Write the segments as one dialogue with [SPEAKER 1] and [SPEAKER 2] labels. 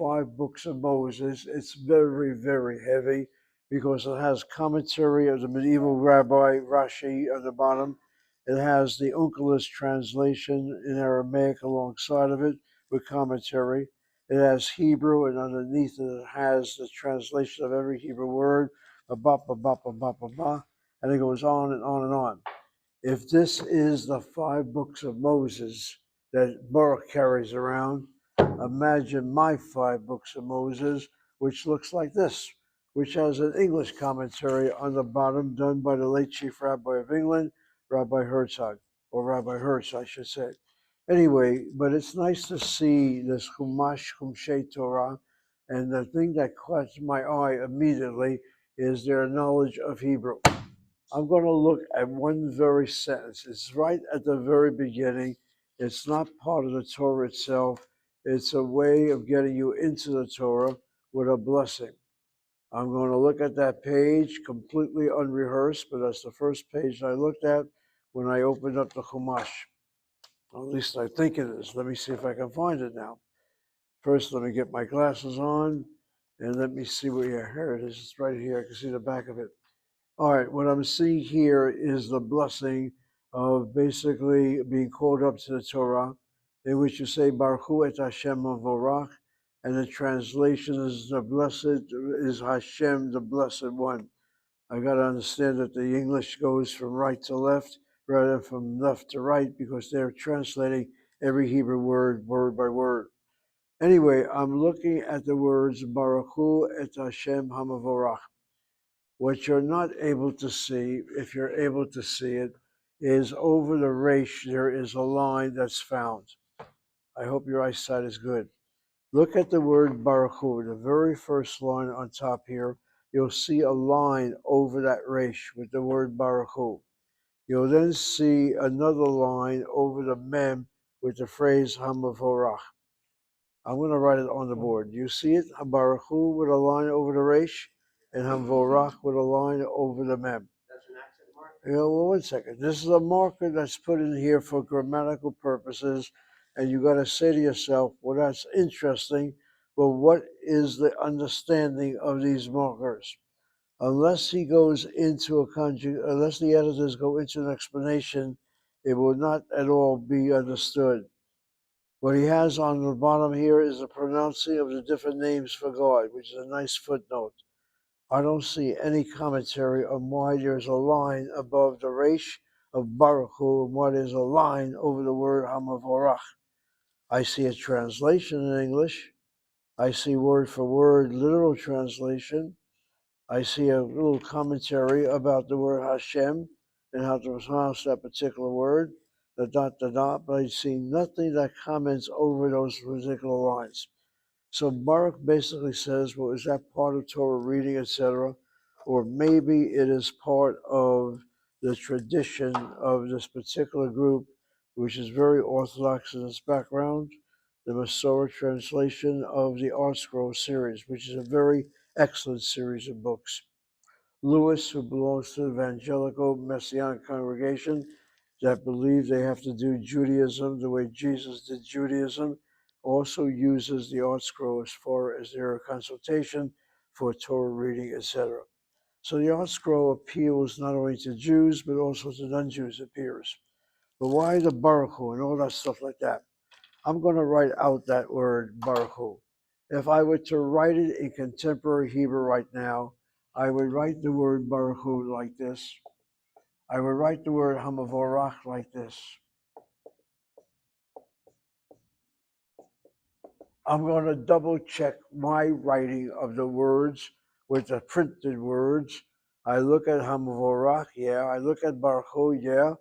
[SPEAKER 1] five books of Moses. It's very, very heavy because it has commentary of the medieval rabbi Rashi at the bottom. It has the Onkelos translation in Aramaic alongside of it with commentary. It has Hebrew, and underneath it has the translation of every Hebrew word, ba ba ba ba ba ba ba, and it goes on and on and on. If this is the five books of Moses that Baruch carries around, imagine my five books of Moses, which looks like this, which has an English commentary on the bottom done by the late Chief Rabbi of England, Rabbi Herzog, or Rabbi Hertz, I should say. Anyway, but it's nice to see this Chumash Chumshei Torah, and the thing that caught my eye immediately is their knowledge of Hebrew. I'm going to look at one very sentence. It's right at the very beginning. It's not part of the Torah itself. It's a way of getting you into the Torah with a blessing. I'm going to look at that page completely unrehearsed, but that's the first page I looked at when I opened up the Chumash. At least I think it is. Let me see if I can find it now. First, let me get my glasses on, and let me see where, yeah, here it is. It's right here. I can see the back of it. All right, what I'm seeing here is the blessing of basically being called up to the Torah, in which you say Baruch Hu et Hashem Vorach, and the translation is the blessed is Hashem, the blessed one. I got to understand that the English goes from right to left rather than from left to right because they're translating every Hebrew word by word. Anyway, I'm looking at the words Baruch Hu et Hashem Hamavorach. What you're not able to see, if you're able to see it, is over the resh, there is a line that's found. I hope your eyesight is good. Look at the word Baruch Hu, the very first line on top here. You'll see a line over that resh with the word Baruch Hu. You'll then see another line over the mem with the phrase Hamavorach. I'm going to write it on the board. You see it? Baruch Hu with a line over the resh, and Hamvorach with a line over the mem.
[SPEAKER 2] That's an accent mark?
[SPEAKER 1] Yeah, well, 1 second. This is a marker that's put in here for grammatical purposes, and you got to say to yourself, well, that's interesting, but what is the understanding of these markers? Unless he goes into unless the editors go into an explanation, it will not at all be understood. What he has on the bottom here is the pronouncing of the different names for God, which is a nice footnote. I don't see any commentary on why there's a line above the resh of Baruch Hu and why there's a line over the word Hamavorach. I see a translation in English. I see word for word literal translation. I see a little commentary about the word Hashem and how to pronounce that particular word, the dot, but I see nothing that comments over those particular lines. So Baruch basically says, well, is that part of Torah reading, etc.? Or maybe it is part of the tradition of this particular group, which is very orthodox in its background, the Masorah translation of the Art Scroll series, which is a very excellent series of books. Lewis, who belongs to the Evangelical Messianic congregation that believe they have to do Judaism the way Jesus did Judaism, also uses the Art Scroll as far as their consultation for Torah reading, etc. So the Art Scroll appeals not only to Jews, but also to non-Jews, it appears. But why the Baruch Hu and all that stuff like that? I'm going to write out that word Baruch Hu. If I were to write it in contemporary Hebrew right now, I would write the word Baruch Hu like this. I would write the word Hamavorach like this. I'm going to double check my writing of the words with the printed words. I look at Hamavorach, yeah. I look at Baruch Hu, yeah.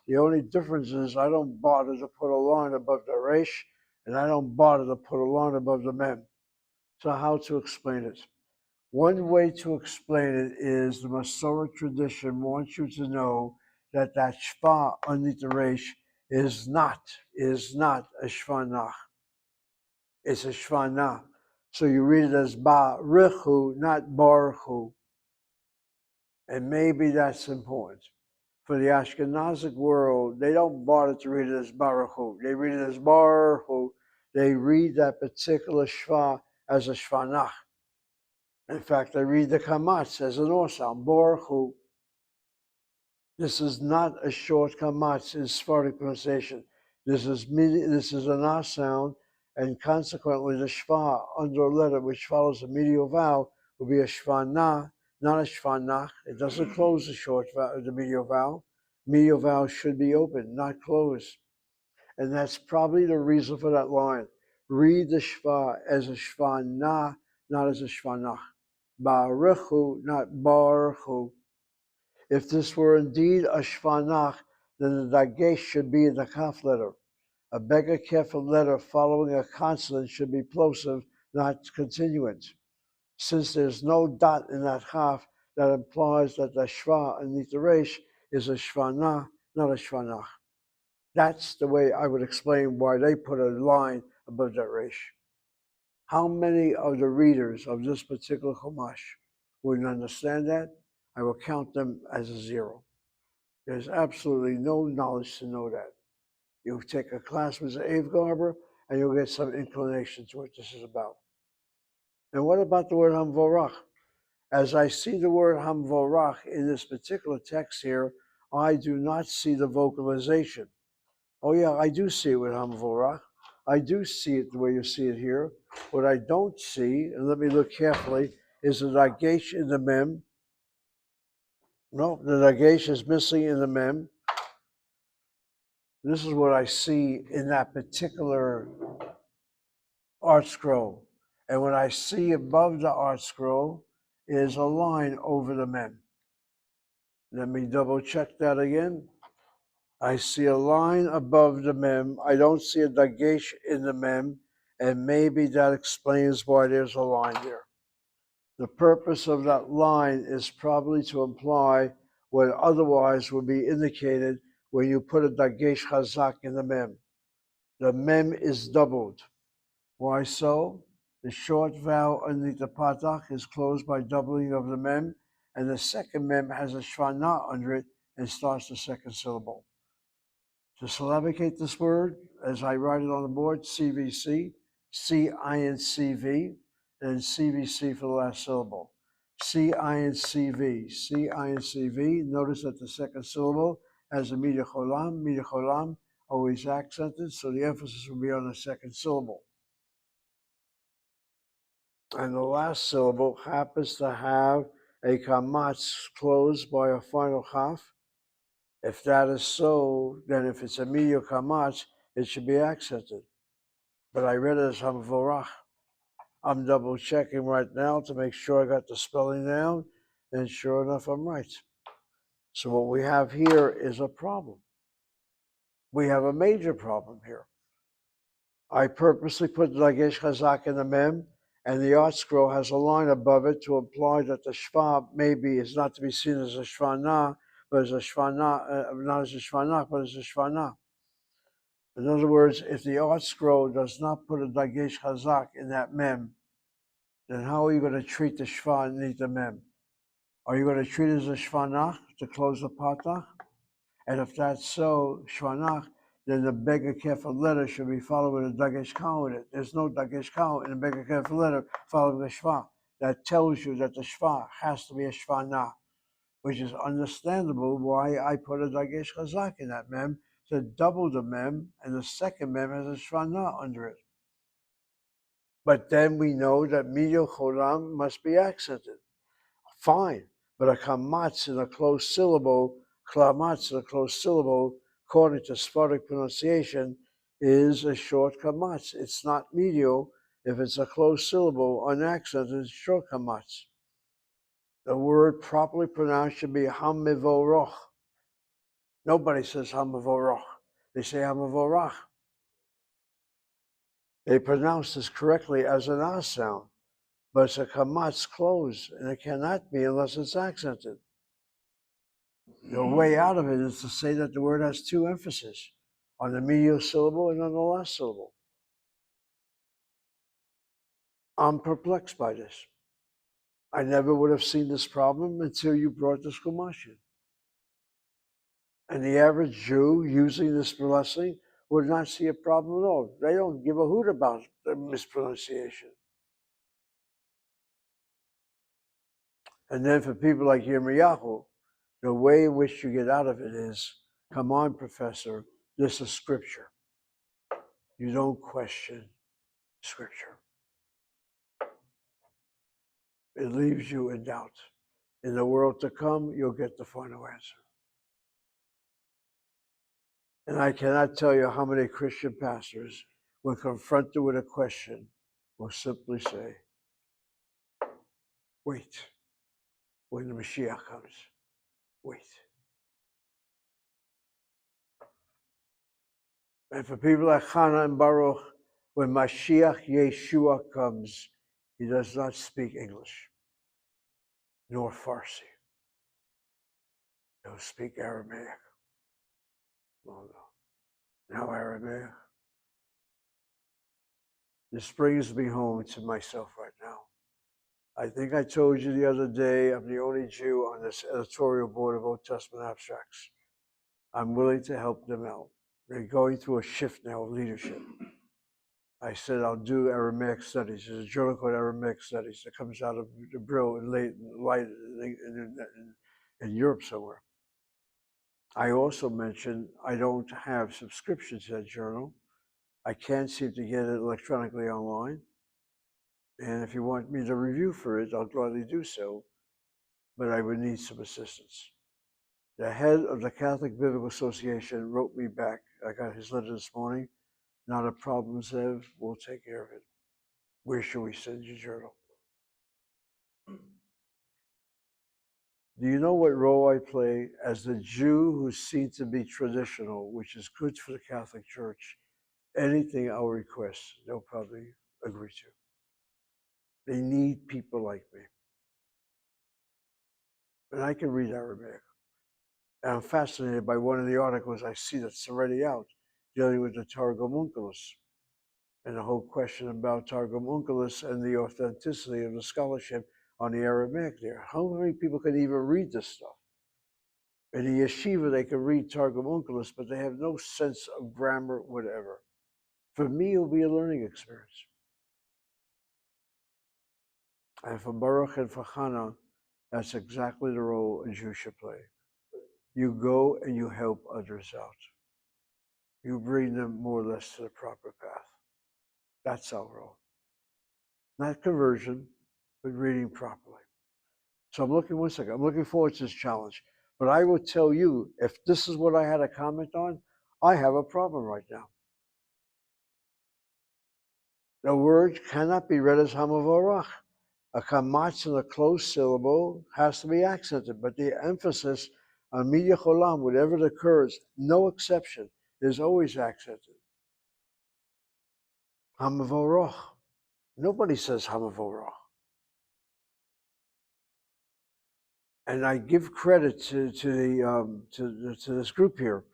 [SPEAKER 1] The only difference is I don't bother to put a line above the resh, and I don't bother to put a line above the mem. So how to explain it? One way to explain it is the Masorah tradition wants you to know that that shva underneath the resh is not a shvanach. It's a shvanah. So you read it as Baruchu, not Baruchu. And maybe that's important. For the Ashkenazic world, they don't bother to read it as Baruchu. They read it as Baruchu. They read that particular shva as a shvanach. In fact, I read the kamatz as an or sound, Baruch Hu. This is not a short kamatz in Sephardic pronunciation. This is an ah sound, and consequently the shva under a letter which follows a medial vowel will be a shvanah, not a shvanach. It doesn't close the short vowel, the medial vowel. Medial vowel should be open, not closed. And that's probably the reason for that line. Read the shva as a shvanah, not as a shvanach. Baruch Hu, not Baruch Hu. If this were indeed a shvanach, then the dagesh should be in the kaf letter. A beggar kefil letter following a consonant should be plosive, not continuant. Since there's no dot in that kaf, that implies that the shva underneath the resh is a shvanah, not a shvanach. That's the way I would explain why they put a line above that resh. How many of the readers of this particular chumash wouldn't understand that? I will count them as a zero. There's absolutely no knowledge to know that. You take a class with Abe Garber, and you'll get some inclination to what this is about. And what about the word hamvorach? As I see the word hamvorach in this particular text here, I do not see the vocalization. Oh yeah, I do see it with hamvorach. I do see it the way you see it here. What I don't see, and let me look carefully, is the dagesh in the mem. No, the dagesh is missing in the mem. This is what I see in that particular art scroll. And what I see above the art scroll is a line over the mem. Let me double check that again. I see a line above the mem. I don't see a dagesh in the mem, and maybe that explains why there's a line there. The purpose of that line is probably to imply what otherwise would be indicated when you put a dagesh chazak in the mem. The mem is doubled. Why so? The short vowel underneath the patach is closed by doubling of the mem, and the second mem has a shvanah under it and starts the second syllable. To syllabicate this word, as I write it on the board, CVC, C-I-N-C-V, and CVC for the last syllable. C-I-N-C-V, C-I-N-C-V. Notice that the second syllable has a midacholam, always accented, so the emphasis will be on the second syllable. And the last syllable happens to have a kamatz closed by a final chaf. If that is so, then if it's a medial kamatz, it should be accented. But I read it as hamvorach. I'm double checking right now to make sure I got the spelling down, and sure enough, I'm right. So what we have here is a problem. We have a major problem here. I purposely put dagesh chazak in the mem, and the art scroll has a line above it to imply that the shva maybe is not to be seen as a shvanah, but as a shvanah, not as a shvanah, but as a shvanah. In other words, if the art scroll does not put a dagesh chazak in that mem, then how are you going to treat the shva underneath the mem? Are you going to treat it as a shvanach to close the patach? And if that's so, shvanach, then the beggar kefil letter should be followed with a dagesh kal in it. There's no dagesh kal in the beggar kefil letter following the shva. That tells you that the shva has to be a shvanah, which is understandable why I put a dagesh chazak in that mem to double the mem, and the second mem has a shvanah under it. But then we know that medial cholam must be accented. Fine, but a kamatz in a closed syllable, klamatz in a closed syllable, according to Sephardic pronunciation, is a short kamatz. It's not medial. If it's a closed syllable, unaccented, it's short kamatz. The word properly pronounced should be hamivoroch. Nobody says hamivoroch. They say hamivorach. They pronounce this correctly as an ah sound, but it's a kamatz closed, and it cannot be unless it's accented. The way out of it is to say that the word has two emphases, on the medial syllable and on the last syllable. I'm perplexed by this. I never would have seen this problem until you brought this chumash in. And the average Jew using this blessing would not see a problem at all. They don't give a hoot about the mispronunciation. And then for people like Yirmiyahu, the way in which you get out of it is, come on, professor, this is scripture. You don't question scripture. It leaves you in doubt. In the world to come, you'll get the final answer. And I cannot tell you how many Christian pastors, when confronted with a question, will simply say, wait, when the Mashiach comes, wait. And for people like Hannah and Baruch, when Mashiach Yeshua comes, he does not speak English, nor Farsi. He'll speak Aramaic. Oh, no. Now Aramaic. This brings me home to myself right now. I think I told you the other day, I'm the only Jew on this editorial board of Old Testament Abstracts. I'm willing to help them out. They're going through a shift now of leadership. I said I'll do Aramaic studies. There's a journal called Aramaic Studies that comes out of the Brill in Light in Europe somewhere. I also mentioned I don't have subscription to that journal. I can't seem to get it electronically online. And if you want me to review for it, I'll gladly do so, but I would need some assistance. The head of the Catholic Biblical Association wrote me back. I got his letter this morning. Not a problem, Zev. We'll take care of it. Where should we send your journal? Do you know what role I play as the Jew who's seen to be traditional, which is good for the Catholic Church? Anything I'll request, they'll probably agree to. They need people like me. And I can read Aramaic. And I'm fascinated by one of the articles I see that's already out, dealing with the Targum Onkelos, and the whole question about Targum Onkelos and the authenticity of the scholarship on the Aramaic there. How many people can even read this stuff? In the yeshiva, they can read Targum Onkelos, but they have no sense of grammar, whatever. For me, it'll be a learning experience. And for Baruch and for Hannah, that's exactly the role a Jew should play. You go and you help others out. You bring them more or less to the proper path. That's our role. Not conversion, but reading properly. So I'm looking forward to this challenge. But I will tell you, if this is what I had a comment on, I have a problem right now. The word cannot be read as Hamavorach. A kamatz in a closed syllable has to be accented, but the emphasis on Miya Cholam, whatever it occurs, no exception, is always accented. Hamavorach. Nobody says Hamavorach. And I give credit to this group here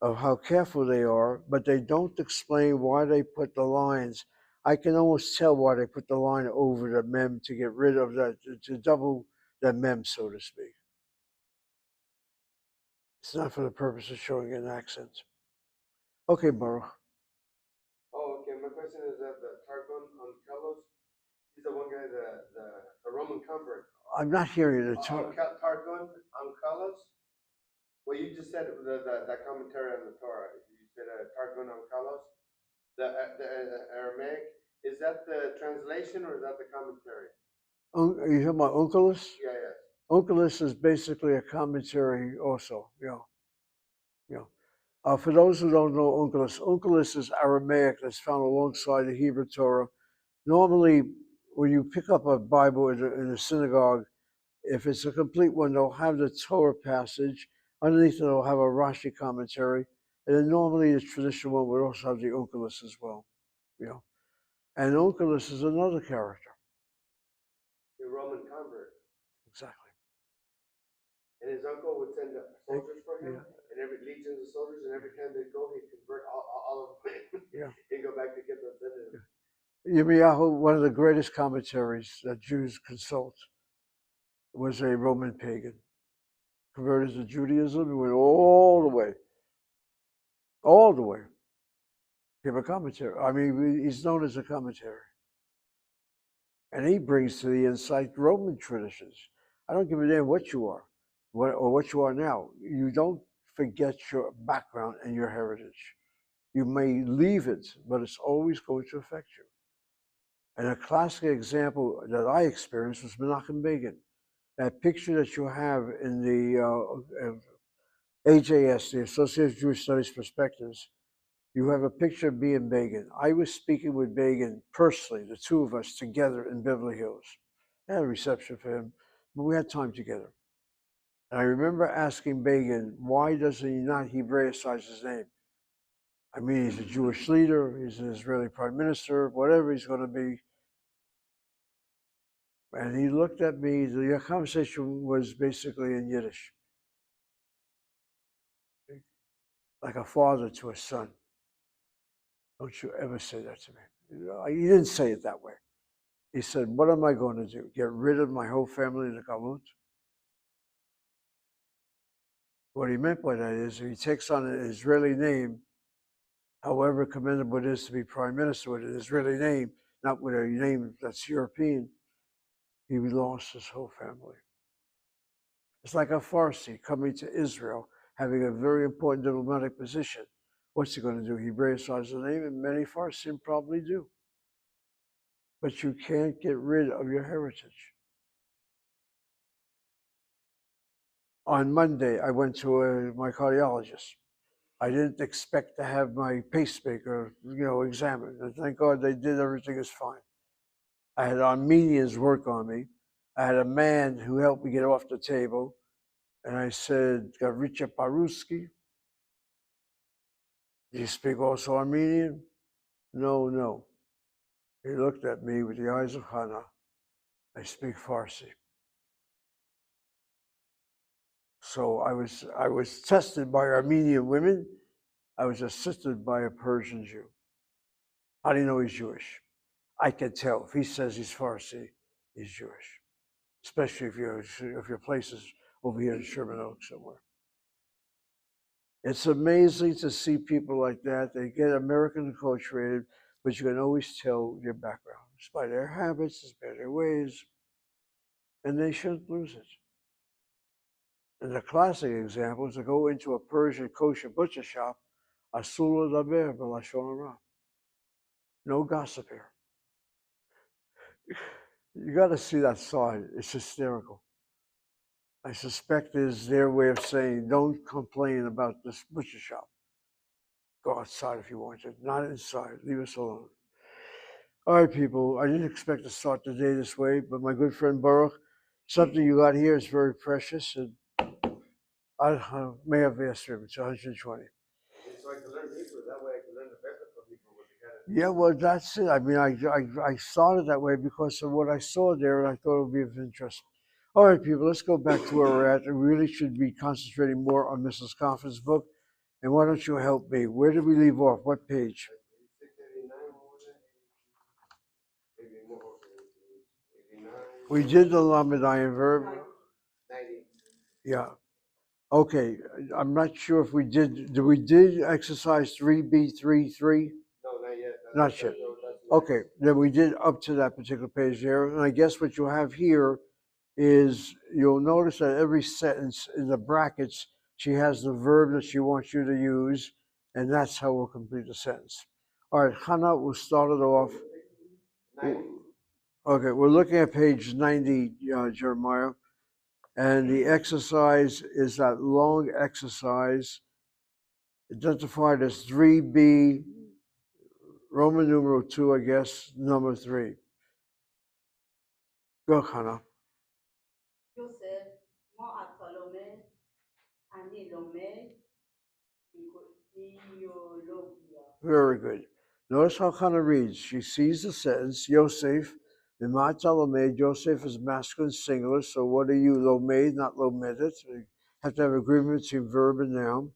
[SPEAKER 1] of how careful they are, but they don't explain why they put the lines. I can almost tell why they put the line over the mem to get rid of that, to double the mem, so to speak. It's not for the purpose of showing an accent. Okay, Baruch.
[SPEAKER 2] Oh, okay. My question is that the Targum on Kalos, he's the one guy, the Roman convert.
[SPEAKER 1] I'm not hearing it.
[SPEAKER 2] Targum on Kalos? Well, you just said that commentary on the Torah. You said Targum on Kalos, the Aramaic. Is that the translation or is that the commentary?
[SPEAKER 1] Are you talking about Onkelos?
[SPEAKER 2] Yeah, yeah.
[SPEAKER 1] Onkelos is basically a commentary also. Yeah. For those who don't know Onkelos is Aramaic that's found alongside the Hebrew Torah. Normally, when you pick up a Bible in a synagogue, if it's a complete one, they'll have the Torah passage. Underneath it, they'll have a Rashi commentary. And then normally the traditional one would also have the Onkelos as well. And Onkelos is another character.
[SPEAKER 2] The Roman convert.
[SPEAKER 1] Exactly.
[SPEAKER 2] And his uncle would send soldiers for him,
[SPEAKER 1] yeah.
[SPEAKER 2] and every legions of soldiers, and every time they go, he'd convert all of them.
[SPEAKER 1] Yeah.
[SPEAKER 2] And go back to get them sent him.
[SPEAKER 1] Yirmiyahu, one of the greatest commentaries that Jews consult, was a Roman pagan. Converted to Judaism and went all the way. Give a commentary. I mean, he's known as a commentary. And he brings to the insight Roman traditions. I don't give a damn what you are, what you are now. You don't forget your background and your heritage. You may leave it, but it's always going to affect you. And a classic example that I experienced was Menachem Begin. That picture that you have in the AJS, the Association of Jewish Studies Perspectives, you have a picture of me and Begin. I was speaking with Begin personally, the two of us together in Beverly Hills. I had a reception for him, but we had time together. And I remember asking Begin, why doesn't he not Hebraicize his name? I mean, he's a Jewish leader, he's an Israeli prime minister, whatever he's going to be. And he looked at me, the conversation was basically in Yiddish, like a father to a son. Don't you ever say that to me. He didn't say it that way. He said, what am I going to do? Get rid of my whole family in the Galut? What he meant by that is, if he takes on an Israeli name, however commendable it is to be prime minister with an Israeli name, not with a name that's European, he lost his whole family. It's like a Farsi coming to Israel, having a very important diplomatic position. What's he going to do? Hebraicize the name, and many Farsi probably do. But you can't get rid of your heritage. On Monday, I went to my cardiologist. I didn't expect to have my pacemaker, examined. And thank God they did. Everything is fine. I had Armenians work on me. I had a man who helped me get off the table. And I said, Gavricha Paruski, do you speak also Armenian? No. He looked at me with the eyes of Hannah. I speak Farsi. So I was tested by Armenian women. I was assisted by a Persian Jew. How do you know he's Jewish? I can tell. If he says he's Farsi, he's Jewish. Especially if your place is over here in Sherman Oaks somewhere. It's amazing to see people like that. They get American acculturated, but you can always tell their background. It's by their habits, it's by their ways, and they shouldn't lose it. And the classic example is to go into a Persian kosher butcher shop, asula daber b'lashon hara. No gossip here. You got to see that side. It's hysterical. I suspect is their way of saying, don't complain about this butcher shop. Go outside if you want to, not inside. Leave us alone. All right, people, I didn't expect to start the day this way, but my good friend Baruch, something you got here is very precious, and I may have asked him. It's 120.
[SPEAKER 2] So I can learn Hebrew. That way I can learn the biblical Hebrew with the kind of.
[SPEAKER 1] Yeah, well, that's it. I mean, I started that way because of what I saw there, and I thought it would be of interest. All right, people, let's go back to where we're at. We really should be concentrating more on Mrs. Coffin's book. And why don't you help me? Where did we leave off? What page?
[SPEAKER 2] 89.
[SPEAKER 1] We did the Lamadayan verb.
[SPEAKER 2] 90.
[SPEAKER 1] Yeah. Okay. I'm not sure if we did. We did exercise 3B33?
[SPEAKER 2] No, not yet.
[SPEAKER 1] Not yet. Okay. Then we did up to that particular page there. And I guess what you have here is you'll notice that every sentence in the brackets, she has the verb that she wants you to use, and that's how we'll complete the sentence. All right, Hannah, we'll start it off.
[SPEAKER 2] 90.
[SPEAKER 1] Okay, we're looking at page 90, Jeremiah, and the exercise is that long exercise identified as 3B, Roman numeral 2, I guess, number 3. Go, Hannah.
[SPEAKER 3] יוסף, כמו אתה לומד, אני לומד ביולוגיה.
[SPEAKER 1] Very good. Notice how Hannah reads. She sees the sentence, Yosef, in Mata Lomed. Yosef is masculine singular, so what are you, Lomed, not Lomedet? You have to have agreement between verb and noun.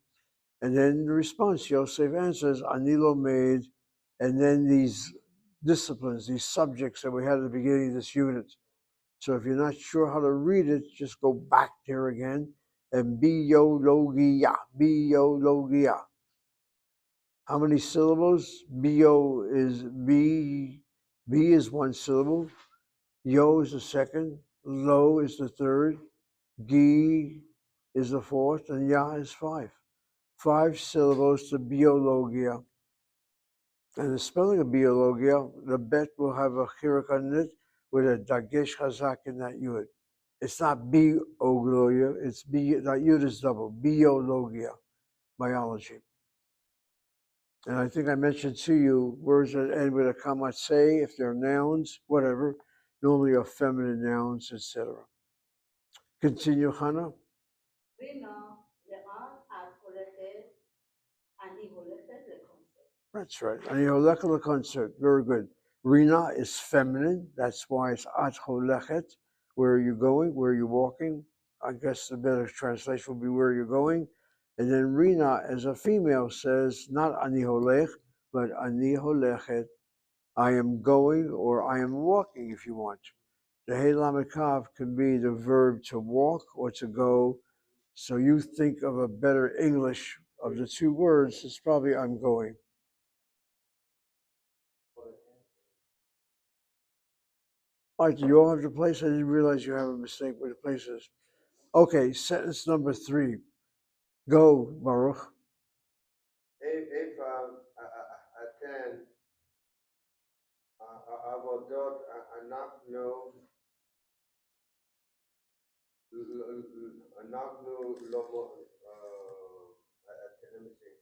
[SPEAKER 1] And then in response, Yosef answers, Ani Lomed, and then these disciplines, these subjects that we had at the beginning of this unit. So if you're not sure how to read it, just go back there again and biologia, biologia. How many syllables? Bio is B. B is one syllable. Yo is the second. Lo is the third, Gi is the fourth, and Ya is 5. 5 syllables to biologia. And the spelling of biologia, the bet will have a chirik on it with a dagesh chazak in that yud. It's not biologia, it's that yud is double, biologia, biology. And I think I mentioned to you words that end with a kamatse, if they're nouns, whatever, normally are feminine nouns, etc. Continue, Hannah.
[SPEAKER 3] רינה, לאן את הולכת? אני הולכת לקונצרט.
[SPEAKER 1] That's right. And Holekha concert, very good. Rina is feminine, that's why it's at holechet. Where are you going? Where are you walking? I guess the better translation would be where you're going. And then Rina, as a female, says not ani holech, but ani holechet. I am going or I am walking if you want. The hey lamekav can be the verb to walk or to go. So you think of a better English of the two words, it's probably I'm going. All right, do you all have the place? I didn't realize you have a mistake with the places. Okay, sentence number 3. Go, Baruch.
[SPEAKER 2] If attend עבודות אנחנו לא, let me see.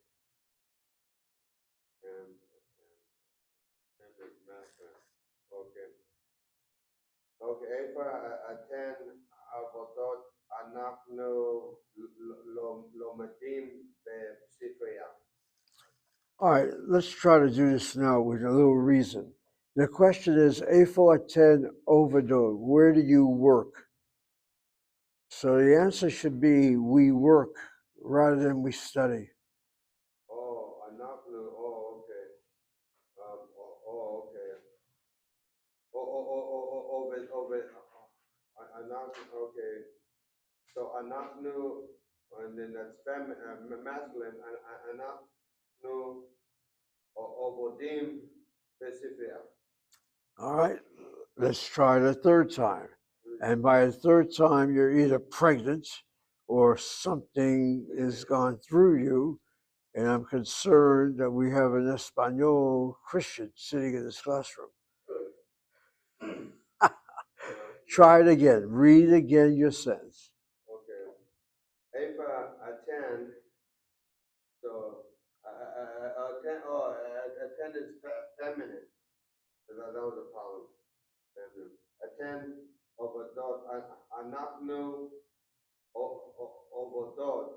[SPEAKER 2] Okay. Okay, if attend עבודות אנחנו לומדים בספרייה.
[SPEAKER 1] All right, let's try to do this now with a little reason. The question is, Eifo attend overdose. Where do you work? So the answer should be, we work rather than we study.
[SPEAKER 2] Oh, אנחנו, okay. Okay. Okay. So אנחנו, and then that's masculine, אנחנו עובדים בספרייה.
[SPEAKER 1] All right, let's try the third time. And by the third time, you're either pregnant or something is gone through you. And I'm concerned that we have an Espanol Christian sitting in this classroom. Try it again. Read again your sentence.
[SPEAKER 2] Okay. If attend, so attend is feminine. That was a problem. Attend overdot. אנחנו עובדות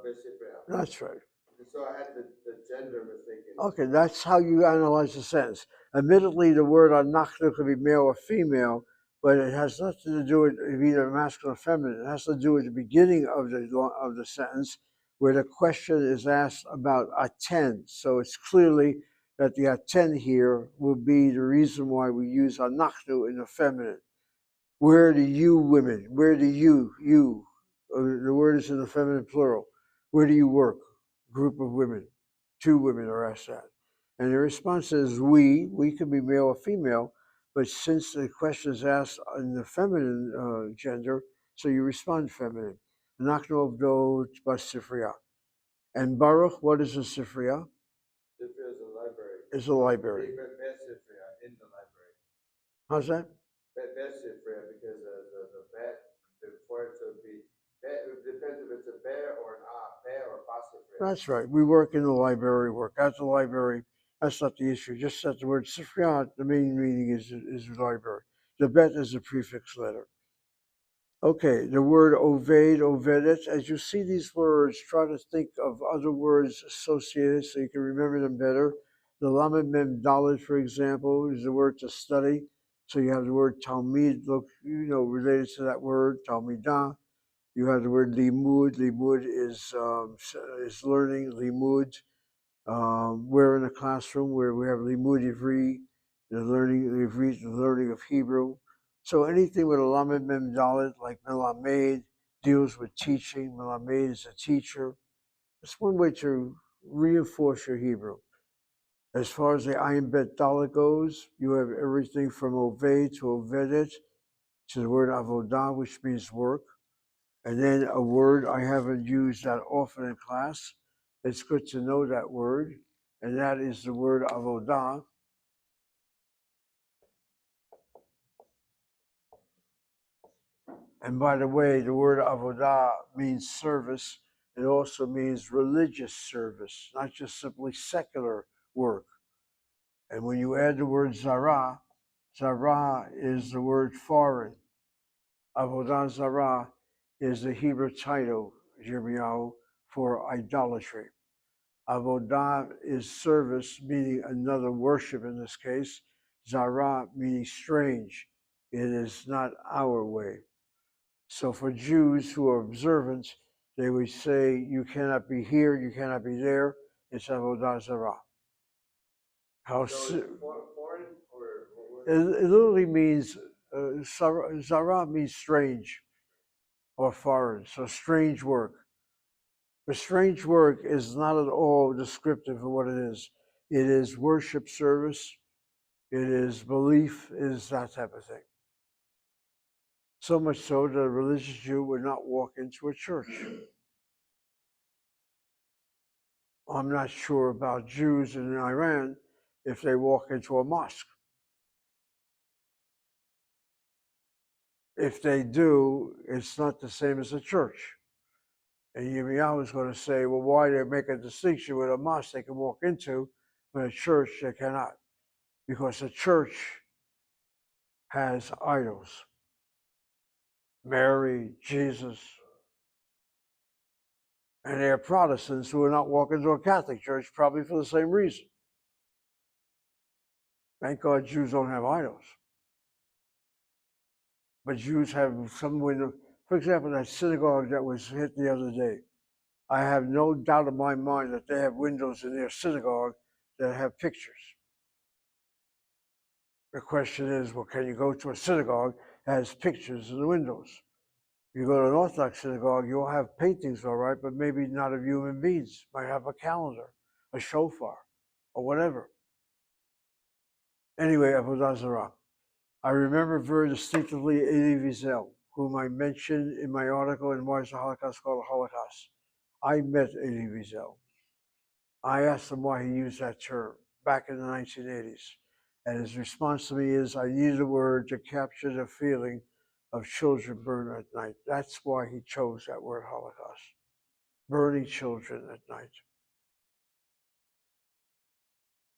[SPEAKER 2] בספרייה.
[SPEAKER 1] That's right.
[SPEAKER 2] So I had the gender mistaken.
[SPEAKER 1] Okay, that's how you analyze the sentence. Admittedly, the word anachnu could be male or female, but it has nothing to do with either masculine or feminine. It has to do with the beginning of the sentence, where the question is asked about attend. So it's clearly that the attend here will be the reason why we use anachnu in the feminine. Where do you women? Where do you? The word is in the feminine plural. Where do you work? Group of women. 2 women are asked that. And the response is we. We could be male or female, but since the question is asked in the feminine gender, so you respond feminine. Nachno Avdot Basifriya. And Baruch, what is a Sifriya?
[SPEAKER 2] Sifriya is a library.
[SPEAKER 1] It's a library.
[SPEAKER 2] Best Sifriya in the library.
[SPEAKER 1] How's that?
[SPEAKER 2] Best Sifriya because the bet before it would be bet. It depends if it's a bear or an bear or Basifriya.
[SPEAKER 1] That's right. We work in the library, work at the library. That's not the issue. Just that the word Sifriyat, the main meaning is library. The bet is a prefix letter. Okay, the word oved, ovedet. As you see these words, try to think of other words associated so you can remember them better. The lamed mem dalet, for example, is the word to study. So you have the word talmid, look, related to that word, talmidah. You have the word limud. Limud is learning. Limud. We're in a classroom where we have limud ivri, the learning ivri, the learning of Hebrew. So anything with a lamed mem dalet, like melamed, deals with teaching. Melamed is a teacher. It's one way to reinforce your Hebrew. As far as the Ayin Bet Dalet goes, you have everything from Oved to Ovedet to the word Avodah, which means work. And then a word I haven't used that often in class. It's good to know that word, and that is the word Avodah. And by the way, the word Avodah means service. It also means religious service, not just simply secular work. And when you add the word Zarah, Zarah is the word foreign. Avodah Zarah is the Hebrew title, Yirmiyahu, for idolatry. Avodah is service, meaning another worship in this case. Zarah meaning strange. It is not our way. So for Jews who are observant, they would say, you cannot be here, you cannot be there. It's Avodah Zarah.
[SPEAKER 2] So is it foreign or what?
[SPEAKER 1] It literally means, Zarah means strange or foreign, so strange work. But strange work is not at all descriptive of what it is. It is worship service, it is belief, it is that type of thing. So much so that a religious Jew would not walk into a church. I'm not sure about Jews in Iran if they walk into a mosque. If they do, it's not the same as a church. And Yirmiyahu is going to say, well, why they make a distinction with a mosque they can walk into, but a church they cannot? Because a church has idols. Mary, Jesus. And they're Protestants who are not walking to a Catholic church, probably for the same reason. Thank God Jews don't have idols. But Jews have some window. For example, that synagogue that was hit the other day. I have no doubt in my mind that they have windows in their synagogue that have pictures. The question is, well, can you go to a synagogue that has pictures in the windows? You go to an Orthodox synagogue, you'll have paintings, all right, but maybe not of human beings. Might have a calendar, a shofar, or whatever. Anyway, Avodah Zarah. I remember very distinctively Elie Wiesel, whom I mentioned in my article in Why is the Holocaust Called a Holocaust? I met Elie Wiesel. I asked him why he used that term back in the 1980s. And his response to me is, I needed a word to capture the feeling of children burned at night. That's why he chose that word Holocaust. Burning children at night.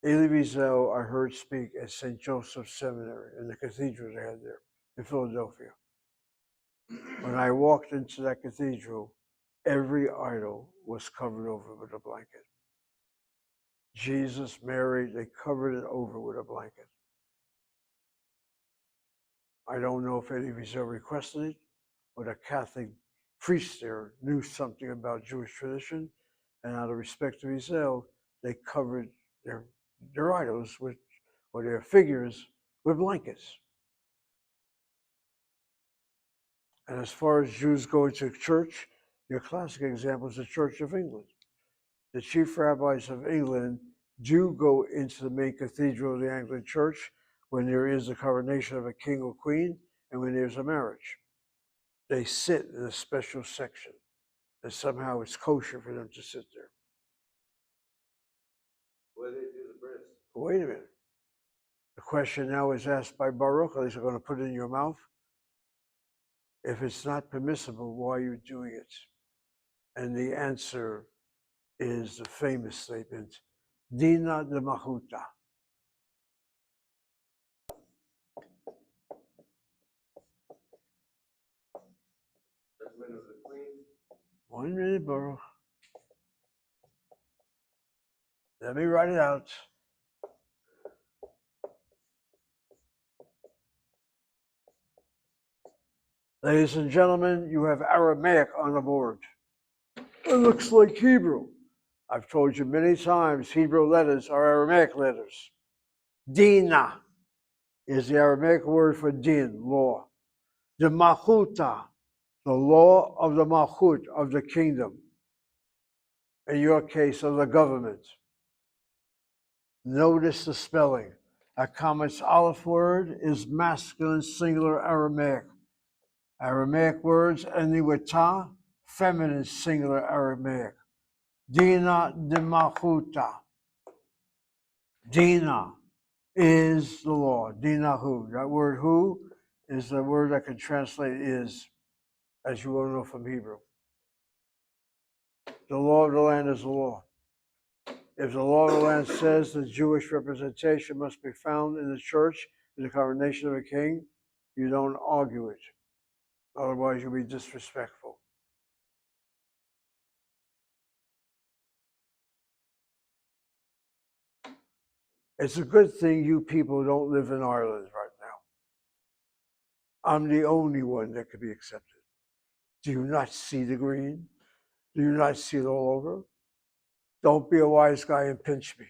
[SPEAKER 1] Elie Wiesel, I heard speak at St. Joseph's Seminary in the cathedral they had there in Philadelphia. When I walked into that cathedral, every idol was covered over with a blanket. Jesus, Mary, they covered it over with a blanket. I don't know if Elie Wiesel requested it, or the Catholic priest there knew something about Jewish tradition, and out of respect to Wiesel, they covered their idols with, or their figures with blankets. And as far as Jews going to church, your classic example is the Church of England. The chief rabbis of England do go into the main cathedral of the Anglican Church when there is the coronation of a king or queen and when there's a marriage. They sit in a special section, and somehow it's kosher for them to sit there.
[SPEAKER 2] Where they do the bris?
[SPEAKER 1] Wait a minute. The question now is asked by Baruch, are they going to put it in your mouth? If it's not permissible, why are you doing it? And the answer is the famous statement, Dina de Mahuta.
[SPEAKER 2] Judgment of the Queen.
[SPEAKER 1] 1 minute, Baruch. Let me write it out. Ladies and gentlemen, you have Aramaic on the board. It looks like Hebrew. I've told you many times, Hebrew letters are Aramaic letters. Dina is the Aramaic word for din, law. The Mahuta, the law of the Mahut, of the kingdom. In your case, of the government. Notice the spelling. A Kamet's Aleph word is masculine singular Aramaic. Aramaic words ending with ta, feminine singular Aramaic. Dina de Mahuta. Dina is the law. Dina hu. That word hu is the word that can translate is, as you will know from Hebrew. The law of the land is the law. If the law of the land says the Jewish representation must be found in the church in the coronation of a king, you don't argue it. Otherwise, you'll be disrespectful. It's a good thing you people don't live in Ireland right now. I'm the only one that could be accepted. Do you not see the green? Do you not see it all over? Don't be a wise guy and pinch me.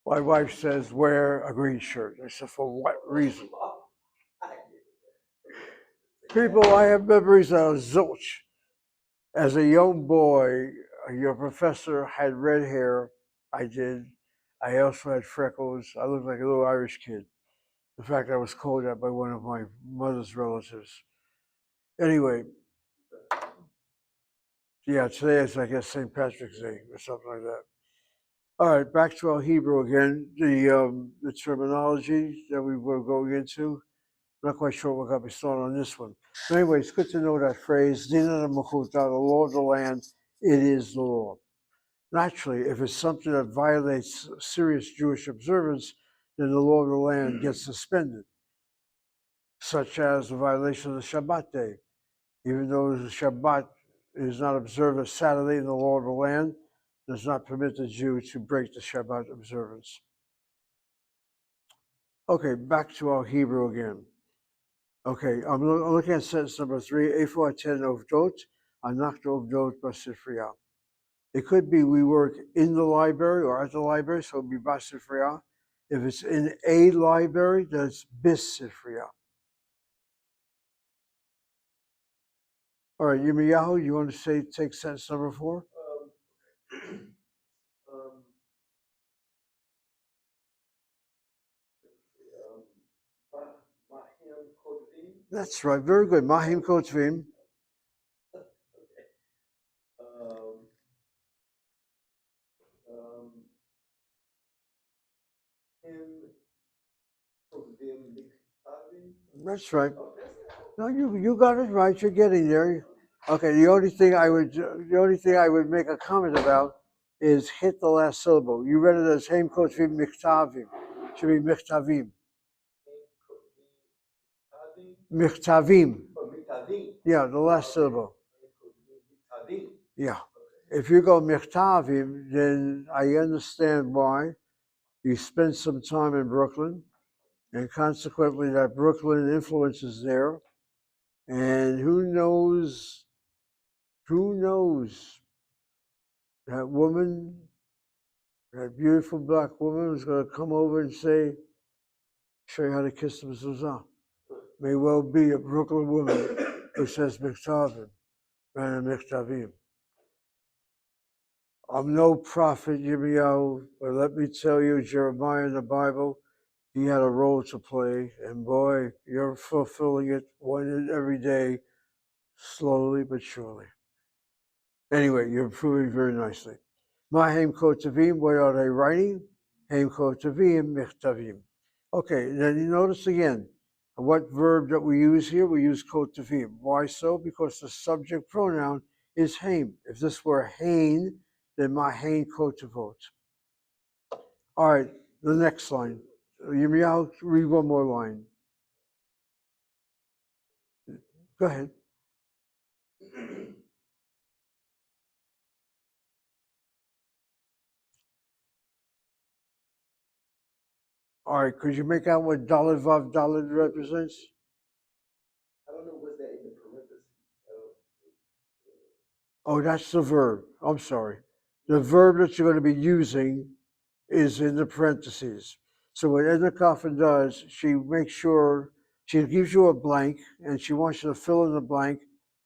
[SPEAKER 1] My wife says, wear a green shirt. I said, for what reason? People, I have memories of zilch. As a young boy, your professor had red hair. I did. I also had freckles. I looked like a little Irish kid. In fact, I was called that by one of my mother's relatives. Anyway, yeah, today is, I guess, St. Patrick's Day or something like that. All right, back to our Hebrew again. The terminology that we were going into. I'm not quite sure what got me started on this one. But anyway, it's good to know that phrase, Dina Mechuta, the law of the land, it is the law. Naturally, if it's something that violates serious Jewish observance, then the law of the land gets suspended, such as the violation of the Shabbat day. Even though the Shabbat is not observed as Saturday in the law of the land, does not permit the Jew to break the Shabbat observance. Okay, back to our Hebrew again. Okay, I'm looking at sentence number 3, Eifo aten ovdot, anachnu ovdot basifriya. It could be we work in the library or at the library, so it would be basifriya. If it's in a library, then it's bisifriya. All right, Yirmiyahu, you want to take sentence number 4? That's right, very good. Mahim Kotvim. That's right. No, you got it right. You're getting there. Okay. The only thing I would make a comment about is hit the last syllable. You read it as Haim Kotvim Michtavim. Should be Michtavim. Michtavim. Yeah, the last syllable. Yeah. If you go Michtavim, then I understand why. You spend some time in Brooklyn, and consequently that Brooklyn influence is there. And who knows, that woman, that beautiful black woman is going to come over and say, show you how to kiss the mezuzah. May well be a Brooklyn woman who says Michtavim, and Michtavim. I'm no prophet, Yirmiyahu, but let me tell you, Jeremiah in the Bible, he had a role to play, and boy, you're fulfilling it one and every day, slowly but surely. Anyway, you're improving very nicely. Mahem Kotavim, what are they writing? Hem Kotavim Michtavim. Okay, then you notice again, what verb that we use here? We use Kotavim. Why so? Because the subject pronoun is Haim. If this were Hain, then Mahem Kotavot. All right, the next line. Yirmiyahu, read one more line. Go ahead. All right, could you make out what Dalet Vav Dalet represents?
[SPEAKER 4] I don't know what's that in the parentheses.
[SPEAKER 1] Oh, that's the verb. I'm sorry. The verb that you're going to be using is in the parentheses. So what Edna Coffin does, she makes sure, she gives you a blank and she wants you to fill in the blank.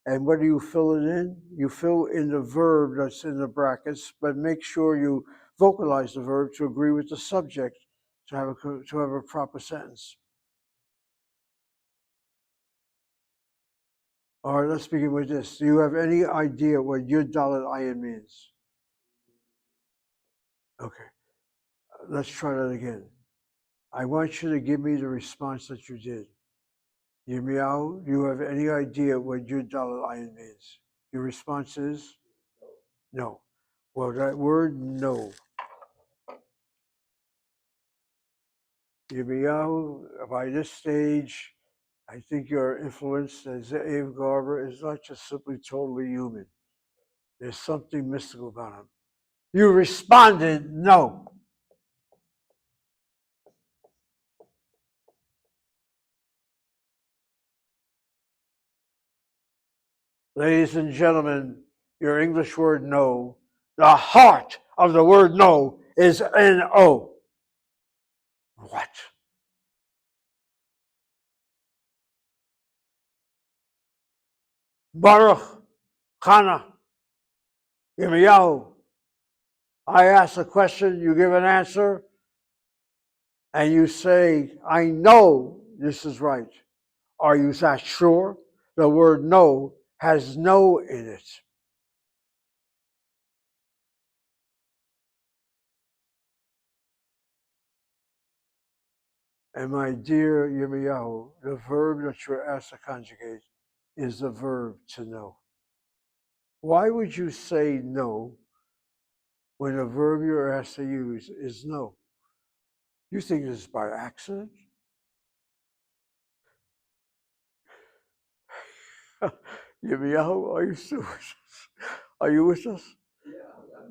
[SPEAKER 1] And what do you fill it in? You fill in the verb that's in the brackets, but make sure you vocalize the verb to agree with the subject to have a proper sentence. All right, let's begin with this. Do you have any idea what Yud Dalet Ayin means? Okay, let's try that again. I want you to give me the response that you did. Yirmiyahu, do you have any idea what Yud Dalet Ayin means? Your response is? No. Well, that word no. Yirmiyahu, by this stage, I think your influence as Abe Garber is not just simply totally human. There's something mystical about him. You responded no. Ladies and gentlemen, your English word no, the heart of the word no is N-O. What? Baruch, Chana, Yirmiyahu, I ask a question, you give an answer, and you say, I know this is right. Are you that sure? The word no has no in it. And my dear Yirmiyahu, the verb that you're asked to conjugate is the verb to know. Why would you say no when the verb you're asked to use is no? You think this is by accident? Yirmiyahu, are you still with us? Are you with us?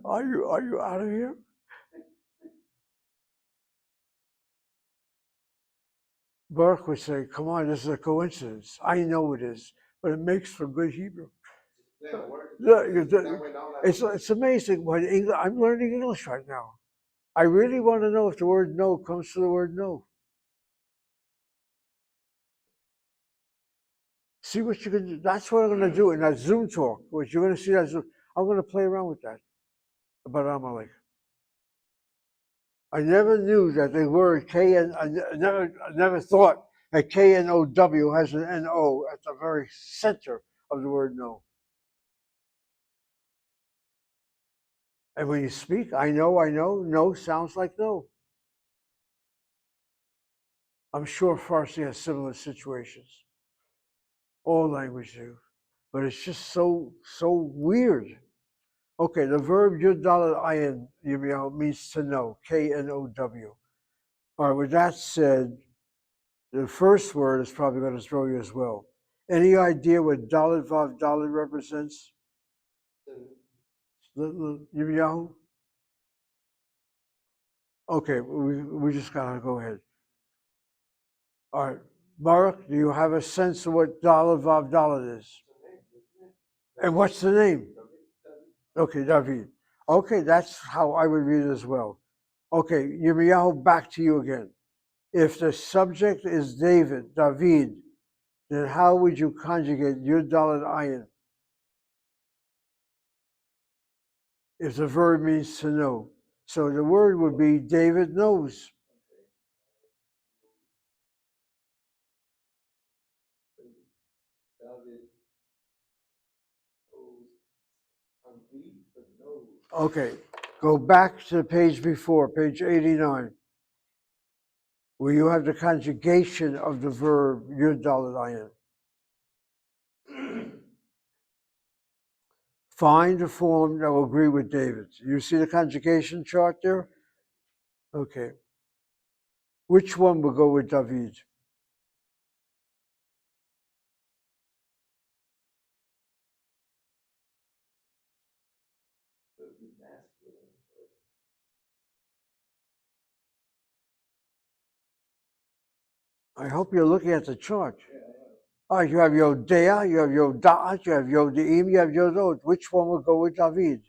[SPEAKER 1] Are you out of here? Baruch would say, come on, this is a coincidence. I know it is, but it makes for good Hebrew. It's amazing when English, I'm learning English right now. I really want to know if the word no comes from the word no. See what you can do. That's what I'm going to do in that Zoom talk. What you're going to see that Zoom. I'm going to play around with that about Amalek. I never knew that the word K-N, I never thought that K-N-O-W has an N-O at the very center of the word no. And when you speak, I know, no sounds like no. I'm sure Farsi has similar situations. All languages do. But it's just so weird. Okay, the verb Yud Dalet Ayin, Yirmiyahu, means to know, K-N-O-W. All right, with that said, the first word is probably going to throw you as well. Any idea what Dalet Vav Dalet represents? Yirmiyahu? Okay, we just got to go ahead. All right, Baruch, do you have a sense of what Dalet Vav Dalet is? And what's the name? Okay, David. Okay, that's how I would read it as well. Okay, Yirmiyahu, back to you again. If the subject is David, then how would you conjugate Yud Dalet Ayin? If the verb means to know. So the word would be David knows. Okay, go back to the page before, page 89, where you have the conjugation of the verb Yud Dalet Ayin. Find a form that will agree with David's. You see the conjugation chart there? Okay. Which one will go with David? I hope you're looking at the chart. All right, you have Yodea, you have Yodaat, you have Yodeim, you have Yodot. Which one will go with David?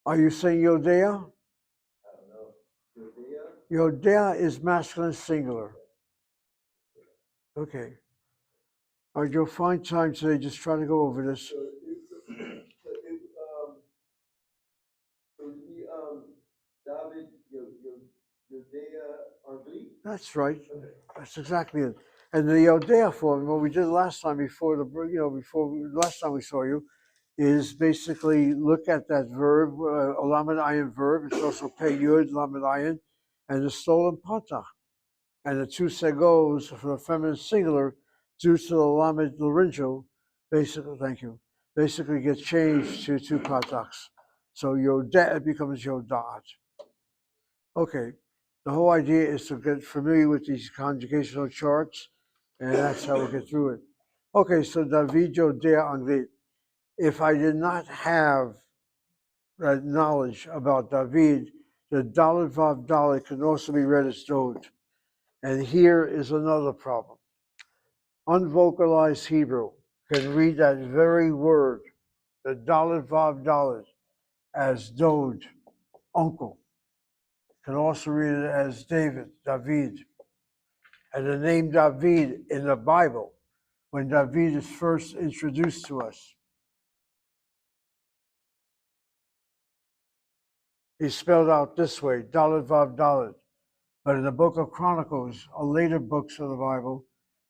[SPEAKER 1] Are you saying Yodea? Yodea is masculine singular. Okay. All right, you'll find time today. Just try to go over this.
[SPEAKER 4] So so it'd be David Yodea Angli.
[SPEAKER 1] That's right.
[SPEAKER 4] Okay.
[SPEAKER 1] That's exactly it. And the Yodea form, what we did last time before last time we saw you, is basically look at that verb, a lamed ayin verb. It's also pei yud lamed ayin, and the stolen patah. And the two segos for the feminine singular, due to the lamed laryngeal, basically, thank you, basically get changed to two patachs. So Yodea becomes Yodat. Okay, the whole idea is to get familiar with these conjugational charts, and that's how we get through it. Okay, so David Yodea Anglit. If I did not have that knowledge about David, the Dalet Vav Dalet can also be read as Dod. And here is another problem. Unvocalized Hebrew can read that very word, the Dalet Vav Dalet, as Dod, uncle. Can also read it as David. And the name David in the Bible, when David is first introduced to us, he's spelled out this way, Dalet Vav Dalet. But in the book of Chronicles, or later books of the Bible,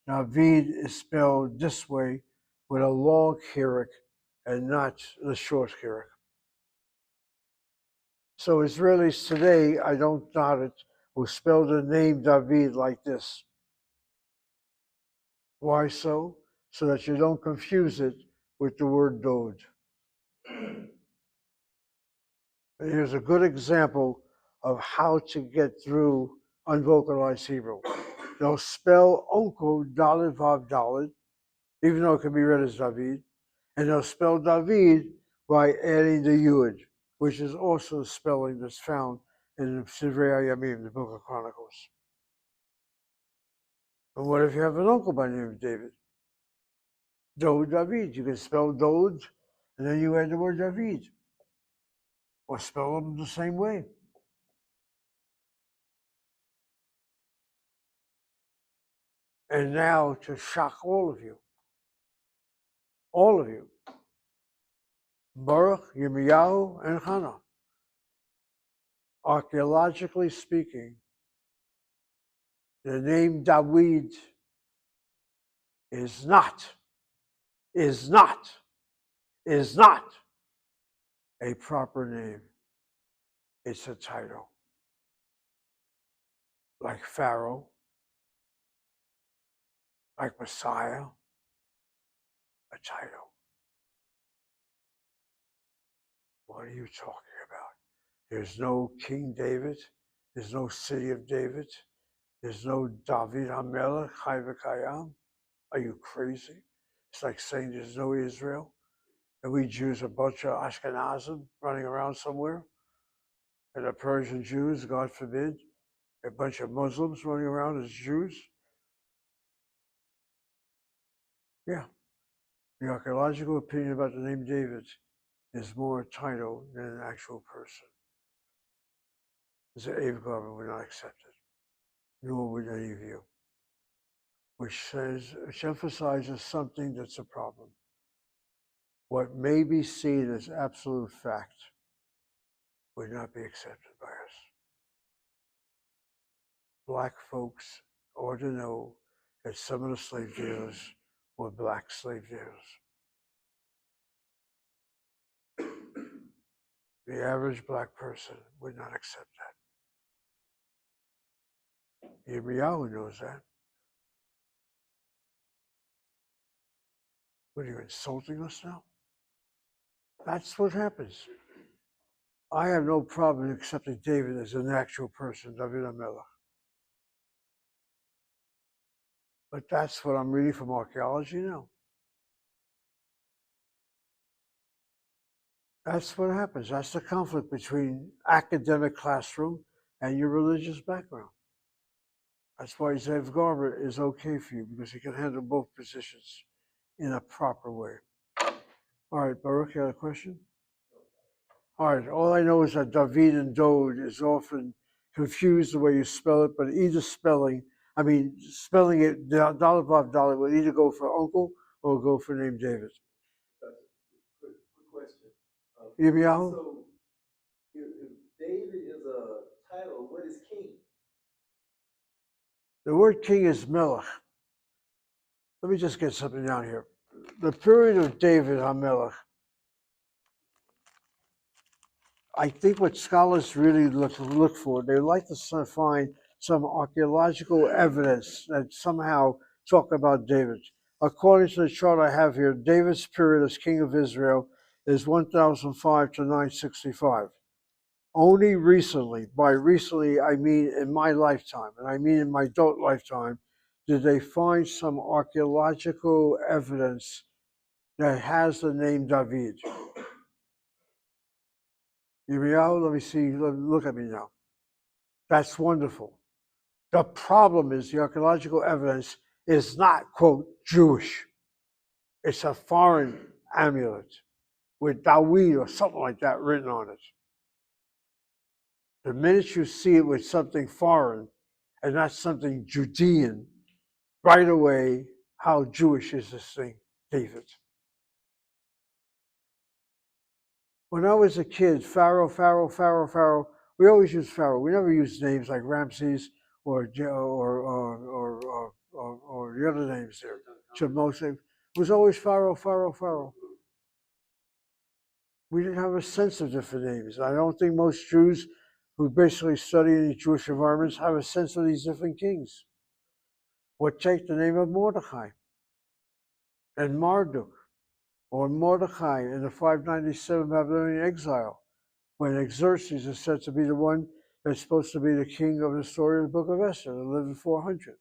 [SPEAKER 1] David is spelled this way with a long chirik and not the short chirik. So Israelis today, I don't doubt it, will spell the name David like this. Why so? So that you don't confuse it with the word Dod. And here's a good example of how to get through unvocalized Hebrew. They'll spell uncle Dalet Vav Dalet, even though it can be read as David, and they'll spell David by adding the Yud, which is also the spelling that's found in Sivrei Hayamim, the book of Chronicles. And what if you have an uncle by the name of David? Dod David. You can spell Dod, and then you add the word David, or spell them the same way. And now to shock all of you, Baruch, Yirmiyahu, and Hannah, archaeologically speaking, the name David is not a proper name. It's a title. Like Pharaoh, like Messiah, a title. What are you talking about? There's no King David. There's no city of David. There's no David HaMelech, Chai V'Kayam. Are you crazy? It's like saying there's no Israel. And we Jews are a bunch of Ashkenazim running around somewhere. And the Persian Jews, God forbid, a bunch of Muslims running around as Jews. Yeah. The archaeological opinion about the name David is more a title than an actual person. The Abe government would not accept it, nor would any of you. Which emphasizes something that's a problem. What may be seen as absolute fact would not be accepted by us. Black folks ought to know that some of the slave dealers were black slave dealers. The average black person would not accept that. Yirmiyahu knows that. What are you insulting us now? That's what happens. I have no problem accepting David as an actual person, David HaMelech. But that's what I'm reading from archaeology now. That's what happens. That's the conflict between academic classroom and your religious background. That's why Zev Garber is okay for you, because he can handle both positions in a proper way. All right, Baruch, you had a question? All right, all I know is that David and Dod is often confused the way you spell it, but either spelling it, Dalet Vav Dalet, would either go for uncle or go for the name David.
[SPEAKER 4] Quick question.
[SPEAKER 1] Yirmiyahu?
[SPEAKER 4] So, if David is a title, what is king?
[SPEAKER 1] The word king is melech. Let me just get something down here. The period of David HaMelech, I think what scholars really look for, they like to find some archaeological evidence that somehow talk about David. According to the chart I have here, David's period as king of Israel is 1005 to 965. Only recently, by recently I mean in my lifetime, and I mean in my adult lifetime, did they find some archaeological evidence that has the name David. Yirmiyahu, let me see, look at me now. That's wonderful. The problem is the archaeological evidence is not, quote, Jewish. It's a foreign amulet with David or something like that written on it. The minute you see it with something foreign and not something Judean, right away, how Jewish is this thing, David? When I was a kid, Pharaoh, we always used Pharaoh. We never used names like Ramses or the other names there. Chemosek. It was always Pharaoh. We didn't have a sense of different names. I don't think most Jews who basically study in the Jewish environments have a sense of these different kings. Or take the name of Mordechai and Marduk, or Mordechai in the 597 Babylonian exile, when Xerxes is said to be the one that's supposed to be the king of the story of the book of Esther, that lived in 400.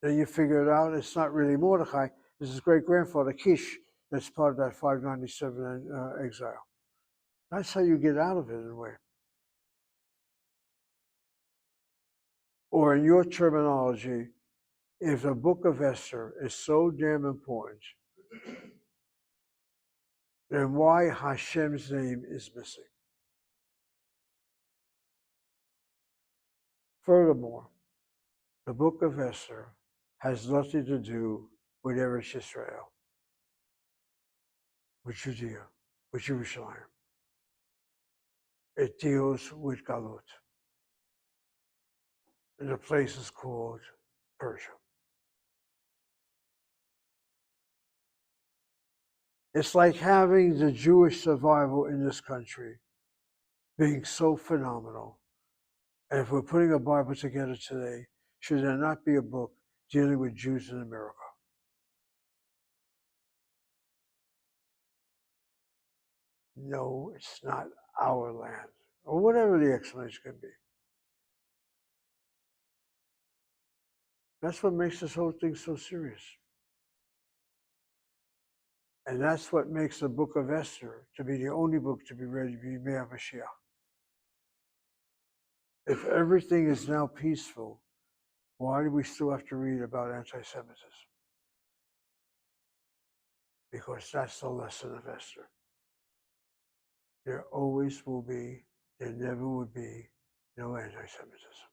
[SPEAKER 1] Then you figure it out, it's not really Mordechai, it's his great-grandfather Kish that's part of that 597 exile. That's how you get out of it in a way. Or in your terminology, if the book of Esther is so damn important, then why Hashem's name is missing? Furthermore, the book of Esther has nothing to do with Eretz Israel, with Judea, with Jerusalem. It deals with Galut. And the place is called Persia. It's like having the Jewish survival in this country being so phenomenal. And if we're putting a Bible together today, should there not be a book dealing with Jews in America? No, it's not our land, or whatever the explanation can be. That's what makes this whole thing so serious. And that's what makes the book of Esther to be the only book to be read to be Mea Mashiach. If everything is now peaceful, why do we still have to read about anti-Semitism? Because that's the lesson of Esther. There always will be, there never would be no anti-Semitism.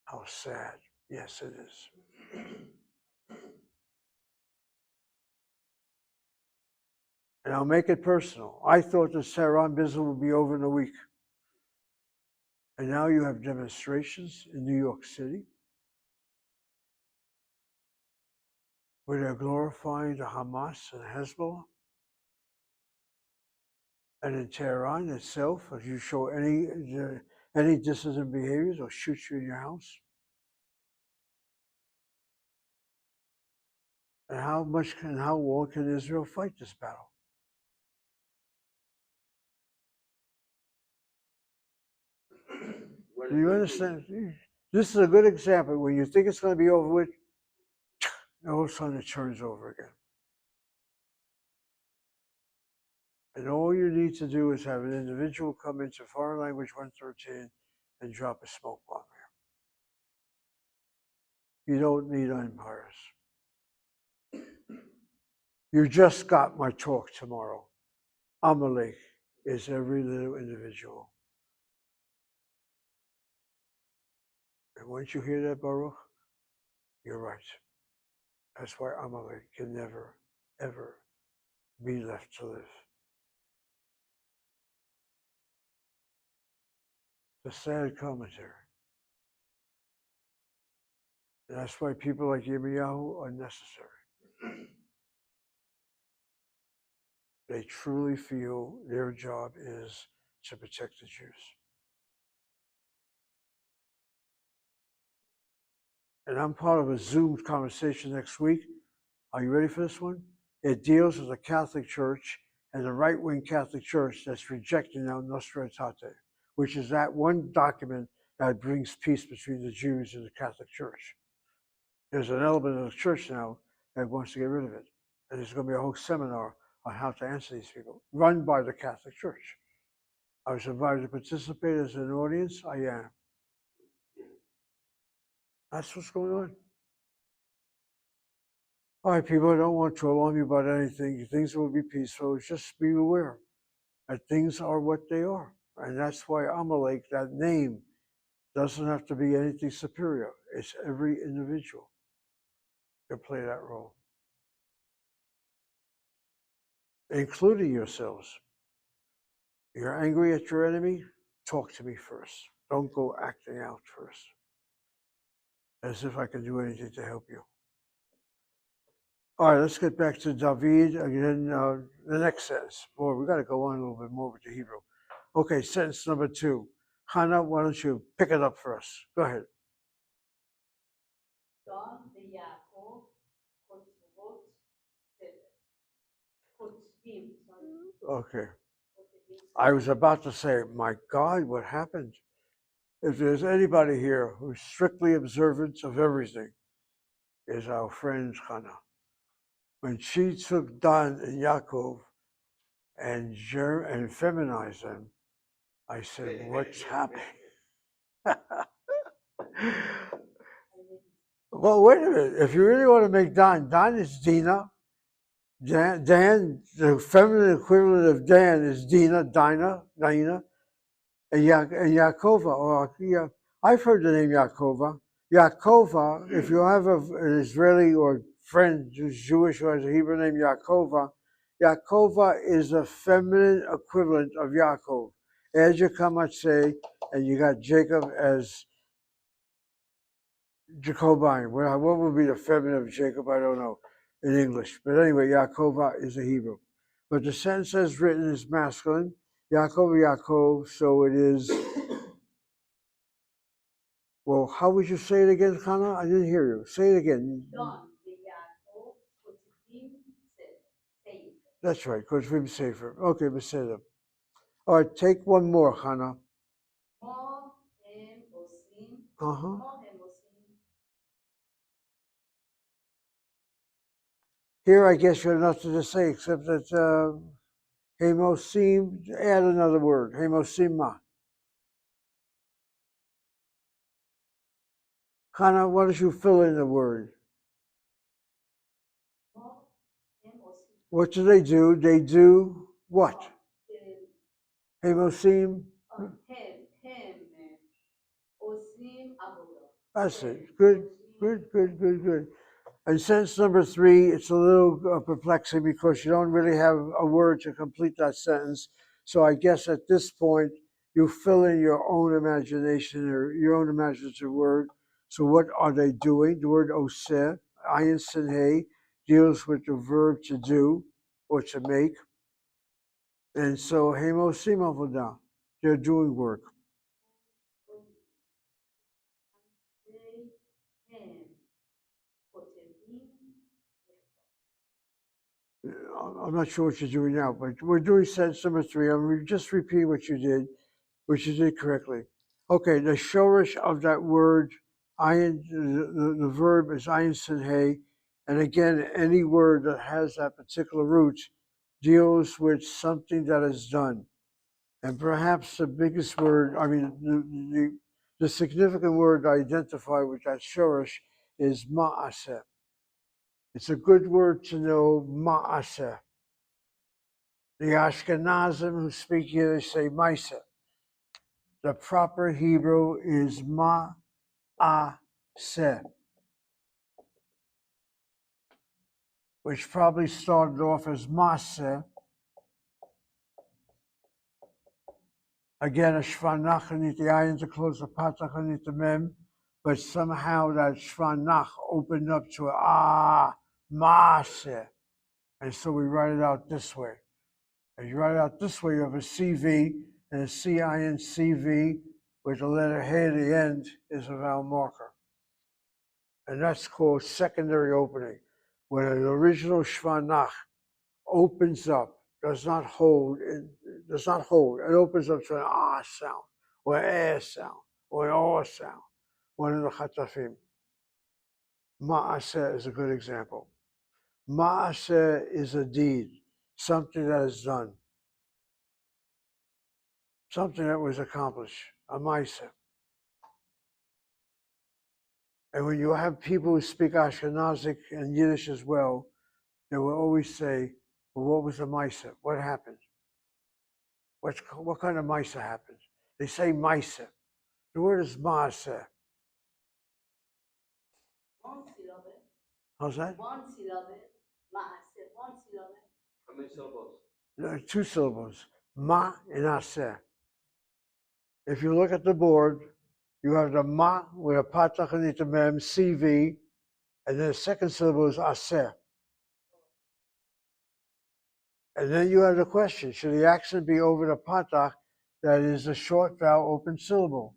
[SPEAKER 1] How sad. Yes, it is. And I'll make it personal. I thought the Tehran business would be over in a week. And now you have demonstrations in New York City where they're glorifying the Hamas and Hezbollah. And in Tehran itself, if you show any dissident behaviors, they'll shoot you in your house. And how long can Israel fight this battle? Do you understand? This is a good example. When you think it's going to be over with, all of a sudden it turns over again. And all you need to do is have an individual come into Foreign Language 113 and drop a smoke bomb here. You don't need empires. You just got my talk tomorrow. Amalek is every little individual. And once you hear that, Baruch, You're right. That's why Amalek can never, ever be left to live. It's a sad commentary. And that's why people like Yirmiyahu are necessary. They truly feel their job is to protect the Jews. And I'm part of a Zoom conversation next week. Are you ready for this one? It deals with the Catholic Church and the right-wing Catholic Church that's rejecting now Nostra Aetate, which is that one document that brings peace between the Jews and the Catholic Church. There's an element of the church now that wants to get rid of it. And there's going to be a whole seminar on how to answer these people, run by the Catholic Church. I was invited to participate as an audience. I am. That's what's going on. All right, people, I don't want to alarm you about anything. Things will be peaceful. Just be aware that things are what they are. And that's why Amalek, that name, doesn't have to be anything superior. It's every individual can play that role, including yourselves. You're angry at your enemy? Talk to me first. Don't go acting out first, as if I can do anything to help you. All right, let's get back to David again. The next sentence. Boy, we got to go on a little bit more with the Hebrew. Okay, sentence number 2. Hannah, why don't you pick it up for us? Go ahead.
[SPEAKER 3] דן ויעקב כותבות ספר. כותבים, sorry.
[SPEAKER 1] Okay.
[SPEAKER 3] כותבים
[SPEAKER 1] I was about to say, my God, what happened? If there's anybody here who's strictly observant of everything, is our friend Hannah. When she took Dan and Yaakov and feminized them, I said, what's happening? Well, wait a minute. If you really want to make Dan is Dina. Dan, the feminine equivalent of Dan is Dina, and Yaakova. Or, yeah, I've heard the name Yaakova. Yaakova, if you have an Israeli or friend who's Jewish who has a Hebrew name Yaakova, Yaakova is a feminine equivalent of Yaakov. Add your Kamatseh, and you got Jacob as Jacobine. What would be the feminine of Jacob? I don't know in English. But anyway, Yaakova is a Hebrew. But the sentence as written is masculine. Yaakov, so it is. Well, how would you say it again, Hannah? I didn't hear you. Say it again.
[SPEAKER 3] דן ויעקב כותבים ספר.
[SPEAKER 1] That's right, כותבים ספר. Okay, בסדר. All right, take one more, Hannah.
[SPEAKER 3] כמו הם עושים,
[SPEAKER 1] Uh-huh.
[SPEAKER 3] כמו הם עושים.
[SPEAKER 1] Here, I guess you have nothing to say except that Hemosim, add another word, Hemosima. Hannah, why don't you fill in the word?
[SPEAKER 3] כמו הם עושים.
[SPEAKER 1] What do? They do what? Hemosim?
[SPEAKER 3] הם עושים עבודה.
[SPEAKER 1] That's it. Good. And sentence number 3, it's a little perplexing because you don't really have a word to complete that sentence. So I guess at this point, you fill in your own imagination or your own imaginative word. So what are they doing? The word oseh, ayin sin hey, deals with the verb to do or to make. And so hemosim avodah, they're doing work. I'm not sure what you're doing now, but we're doing sentence number 3. I'm just repeating what you did, which you did correctly. Okay, the shorish of that word, ayin, the verb is ayin sin hey, and again, any word that has that particular root deals with something that is done. And perhaps the biggest word, the significant word to identify with that shorish is ma'aseh. It's a good word to know, ma'aseh. The Ashkenazim who speak Yiddish say Maisa. The proper Hebrew is Ma'aseh. which probably started off as Maaseh. Again, a Shvanach and the ayin to close the Patach and the mem, but somehow that Shvanach opened up to Maaseh. And so we write it out this way. As you write it out this way, you have a CV and a CIN CV with the letter Hey at the end is a vowel marker. And that's called secondary opening. When an original Shvanach opens up, does not hold, it opens up to an ah sound, or an sound, or an oh sound, one of the Chatafim. Ma'aseh is a good example. Ma'aseh is a deed, something that is done, something that was accomplished, a ma'aseh. And when you have people who speak Ashkenazic and Yiddish as well, they will always say, well, what was the ma'aseh? What happened? What kind of ma'aseh happened? They say ma'aseh. The word is ma'aseh.
[SPEAKER 3] One syllable.
[SPEAKER 1] How's that?
[SPEAKER 3] One syllable. Maaseh. One syllable.
[SPEAKER 4] How many syllables?
[SPEAKER 1] No, 2 syllables. Ma and aseh. If you look at the board, you have the ma with a patach and the mem, CV, and then the second syllable is aseh. And then you have the question, should the accent be over the patach that is a short vowel open syllable?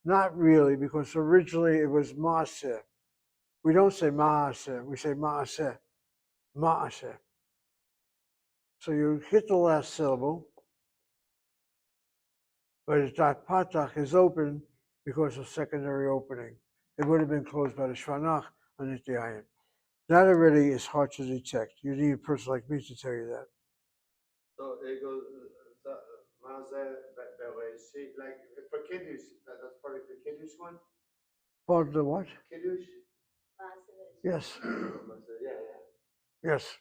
[SPEAKER 1] Not really, because originally it was ma'aseh. We don't say ma'aseh, we say ma'aseh. Ma'aseh. So you hit the last syllable, but that patach is open because of secondary opening. It would have been closed by the shvanach and the ayin. That already is hard to detect. You need a person like me to tell you that.
[SPEAKER 2] So it goes, Maaseh, Bereshit, like for Kiddush, that's part of the Kiddush one?
[SPEAKER 1] Part of the what?
[SPEAKER 2] Kiddush?
[SPEAKER 3] Maaseh.
[SPEAKER 1] Yes,
[SPEAKER 2] Maaseh, yeah.
[SPEAKER 1] yes.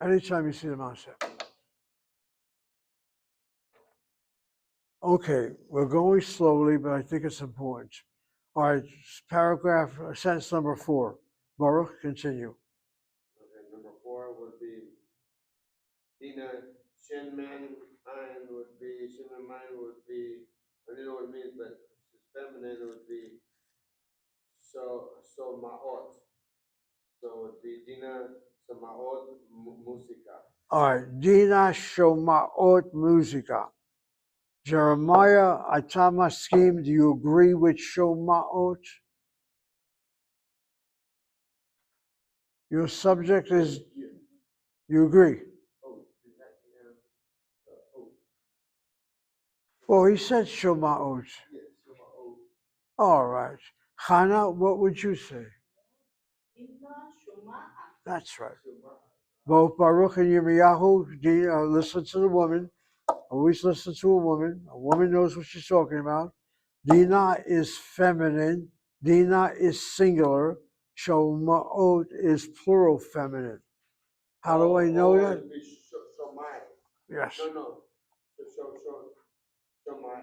[SPEAKER 1] Anytime you see the maaseh. Okay, we're going slowly, but I think it's important. All right, paragraph, sentence number 4. Baruch, continue.
[SPEAKER 2] Okay, number 4 would be Dina Shinman Ayin would be Shinman Ayin would be, I don't know what it means, but it's feminine would be so Ma'ot. So it would be Dina Samaot Musika.
[SPEAKER 1] All right, Dina Shomaot Musica. Jeremiah, Atama scheme, do you agree with Shomaot? Your subject is, you agree?
[SPEAKER 4] Oh, oh,
[SPEAKER 1] Well, he said Shomaot.
[SPEAKER 4] yes, oh,
[SPEAKER 1] All right. Hannah, what would you say?
[SPEAKER 3] Inna Shuma.
[SPEAKER 1] That's right.
[SPEAKER 4] Shema.
[SPEAKER 1] Both Baruch and Yirmiyahu listen to the woman. Always listen to a woman. A woman knows what she's talking about. Dina is feminine. Dina is singular. Shomaot is plural feminine. How do I know that?
[SPEAKER 2] It'd be Shomai.
[SPEAKER 1] Yes.
[SPEAKER 2] No. Shomai.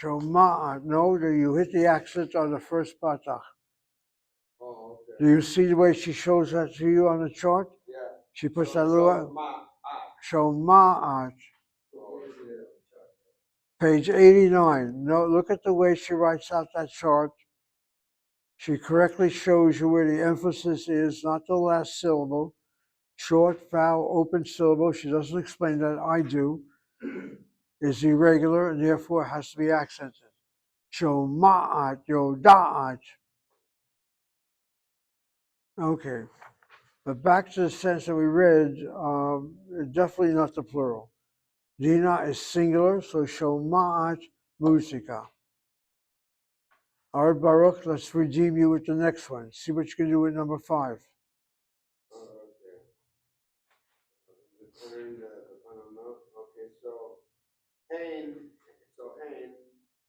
[SPEAKER 1] Shoma'at. No, you hit the accent on the first patach.
[SPEAKER 2] Oh, okay.
[SPEAKER 1] Do you see the way she shows that to you on the chart?
[SPEAKER 2] Yeah.
[SPEAKER 1] She puts that little Shoma'at.
[SPEAKER 2] Oh,
[SPEAKER 1] Page 89. No, look at the way she writes out that chart. She correctly shows you where the emphasis is, not the last syllable. Short vowel, open syllable. She doesn't explain that. I do. Is irregular and therefore has to be accented. Shoma'at, yoda'at. Okay. But back to the sentence that we read, definitely not the plural. Dina is singular, so Shoma'at Musika. All right, Baruch, let's redeem you with the next one. See what you can do with number 5.
[SPEAKER 2] okay. Declaring the final note. Okay, so Hain, you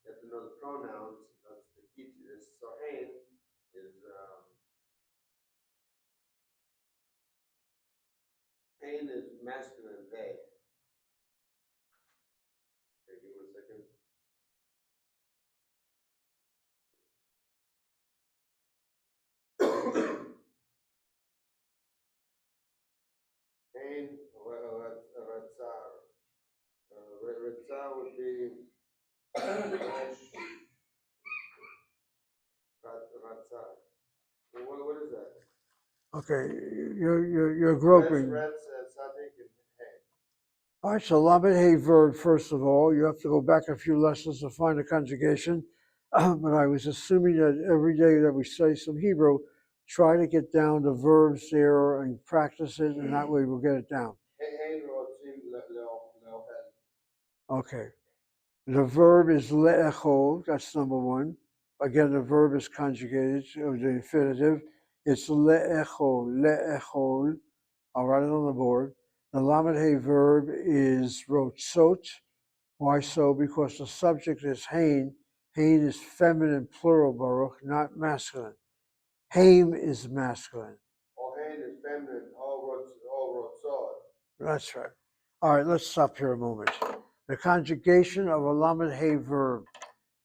[SPEAKER 2] have to know the pronouns. That's the key to this. So Hain is masculine they. Okay, give me 1 second. Hain, Ratzar. Ratzar would be Ratzar. What is that?
[SPEAKER 1] Okay, you're groping.
[SPEAKER 2] Retz, Sadik, and Hay.
[SPEAKER 1] All right, so Lamed Hey verb, first of all, you have to go back a few lessons to find the conjugation. But I was assuming that every day that we study some Hebrew, try to get down the verbs there and practice it, and that way we'll get it down.
[SPEAKER 2] Hain, Rotzim, Leohel.
[SPEAKER 1] Okay. The verb is le'echol, that's number one. Again, the verb is conjugated, or the infinitive. It's le'echol, le'echol. I'll write it on the board. The Lamed Hey verb is rotzot. Why so? Because the subject is hain. Hain is feminine plural, Baruch, not masculine. Haim is masculine.
[SPEAKER 2] All Hain is feminine, all Rotzot.
[SPEAKER 1] That's right. All right, let's stop here a moment. The conjugation of a Lamed Hey verb.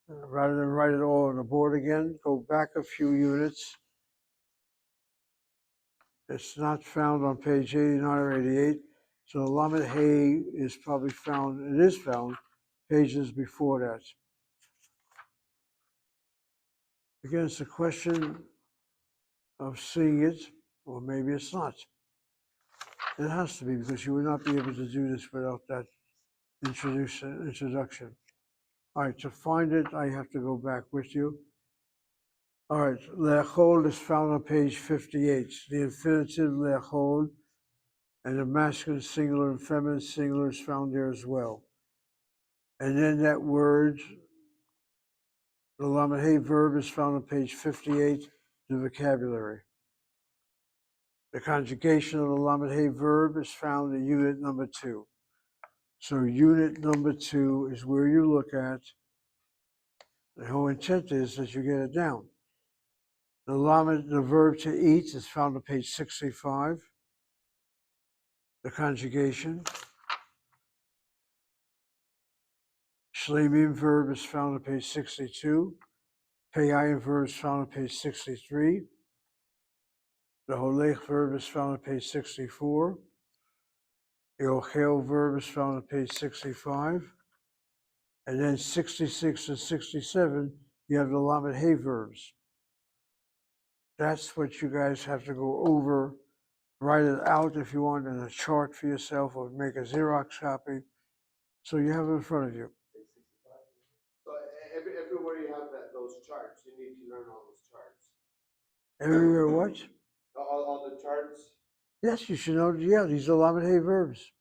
[SPEAKER 1] Rather than write it all on the board again, go back a few units. It's not found on page 89 or 88. So the Lamed Hey is probably found, it is found, pages before that. Again, it's a question of seeing it, or maybe it's not. It has to be, because you would not be able to do this without that introduction. All right, to find it, I have to go back with you. All right, le'echol is found on page 58. The infinitive le'echol and the masculine singular and feminine singular is found there as well. And then that word, the Lamed Hey verb, is found on page 58, the vocabulary. The conjugation of the Lamed Hey verb is found in unit number 2. So unit number 2 is where you look at. The whole intent is that you get it down. The verb to eat is found on page 65. The conjugation. Shleimim verb is found on page 62. Peyayim verb is found on page 63. The holech verb is found on page 64. The ochel verb is found on page 65. And then 66 and 67, you have the Lamed Hey verbs. That's what you guys have to go over. Write it out if you want in a chart for yourself, or make a Xerox copy so you have it in front of you.
[SPEAKER 2] So everywhere you have those charts, you need to learn all those charts.
[SPEAKER 1] Everywhere what?
[SPEAKER 2] All the charts.
[SPEAKER 1] Yes, you should know. Yeah, these are Lamed Hey verbs.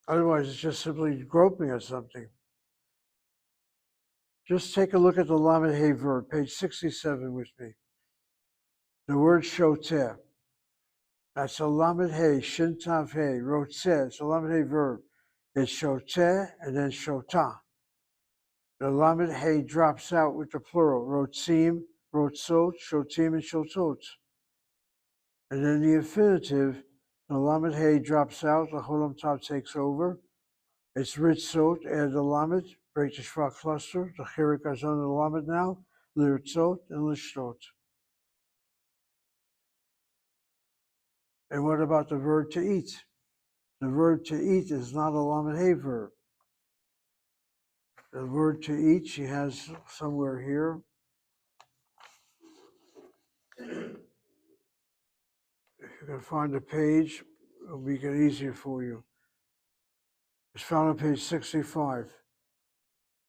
[SPEAKER 1] Otherwise, it's just simply groping at something. Just take a look at the Lamed Hey verb, page 67 with me. The word shoteh. That's a Lamed Hey, Shin Tav Hey, rotzeh. It's a Lamed Hey verb. It's shoteh and then shotah. The Lamed Hey drops out with the plural, rotzim, rotzot, shotim, and shotot. And then the infinitive, the Lamed Hey drops out, the Cholam Tav takes over. It's ritzot, add the Lamed, break the Shva cluster, the Chirik Azon the Lamed now, liritzot, and lishtot. And what about the verb to eat? The verb to eat is not a Lamed Hey verb. The word to eat, she has somewhere here. If you can find a page, it'll make it easier for you. It's found on page 65.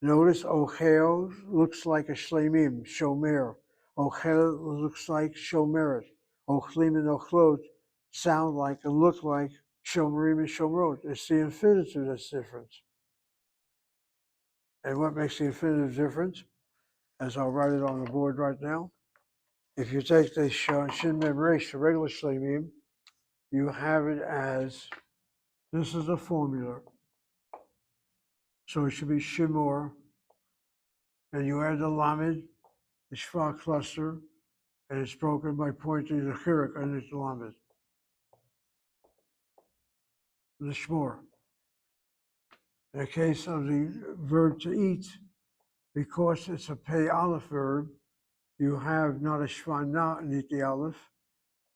[SPEAKER 1] Notice Ochel looks like a Shleimim, Shomer. Ochel looks like Shomeret. Ochlim and Ochlot sound like and look like Shomerim and Shomrot. It's the infinitive that's different. And what makes the infinitive different? As I'll write it on the board right now. If you take the Shin Mem Resh, the regular Shleimim, you have it as, this is the formula. So it should be Shimor, and you add the Lamed, the Shva cluster, and it's broken by pointing the Chirik underneath the Lamed. The Shmor. In the case of the verb to eat, because it's a Pei Aleph verb, you have not a Shva na underneath the Aleph,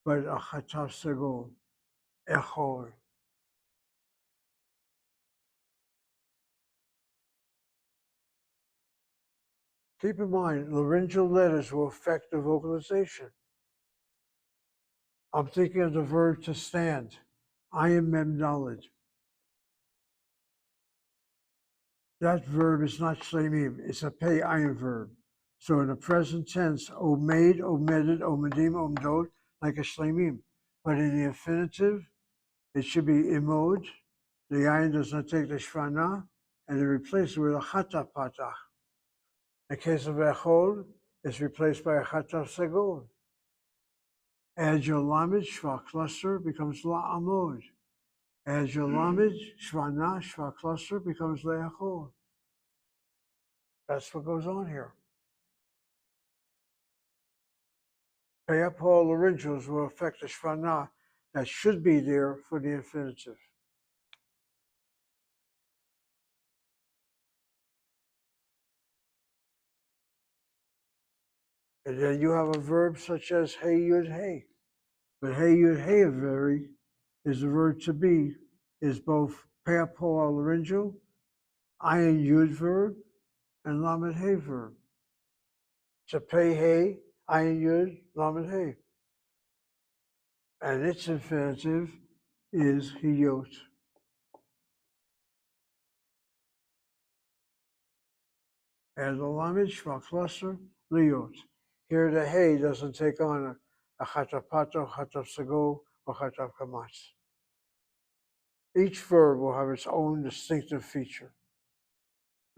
[SPEAKER 1] but a Chatav Segol. Echol. Keep in mind, laryngeal letters will affect the vocalization. I'm thinking of the verb to stand. I am mem knowledge. That verb is not shlemim. It's a pei ayin verb. So in the present tense, omed, omedet, omedim, omdot, like a shlemim. But in the infinitive, it should be imod. The ayin does not take the shvana, and it replaces it with a chata patach. In the case of echol, it's replaced by a chata segol. Add your lamed, shva cluster becomes la'amod. Add your lamed, shvana, shva cluster becomes le'echol. That's what goes on here. Payapol laryngeals will affect the shvana that should be there for the infinitive. And then you have a verb such as hey yud hey. But hey yud hey very is the verb to be, is both payapol laryngeal, ayin yud verb, and lamed hey verb. To pay hey, ayin yud, lamed hey. And its infinitive is hiyot. And the lamed shva cluster liot. Here the hey doesn't take on a chatapato, chatapsago, or chatapkamatz. Each verb will have its own distinctive feature.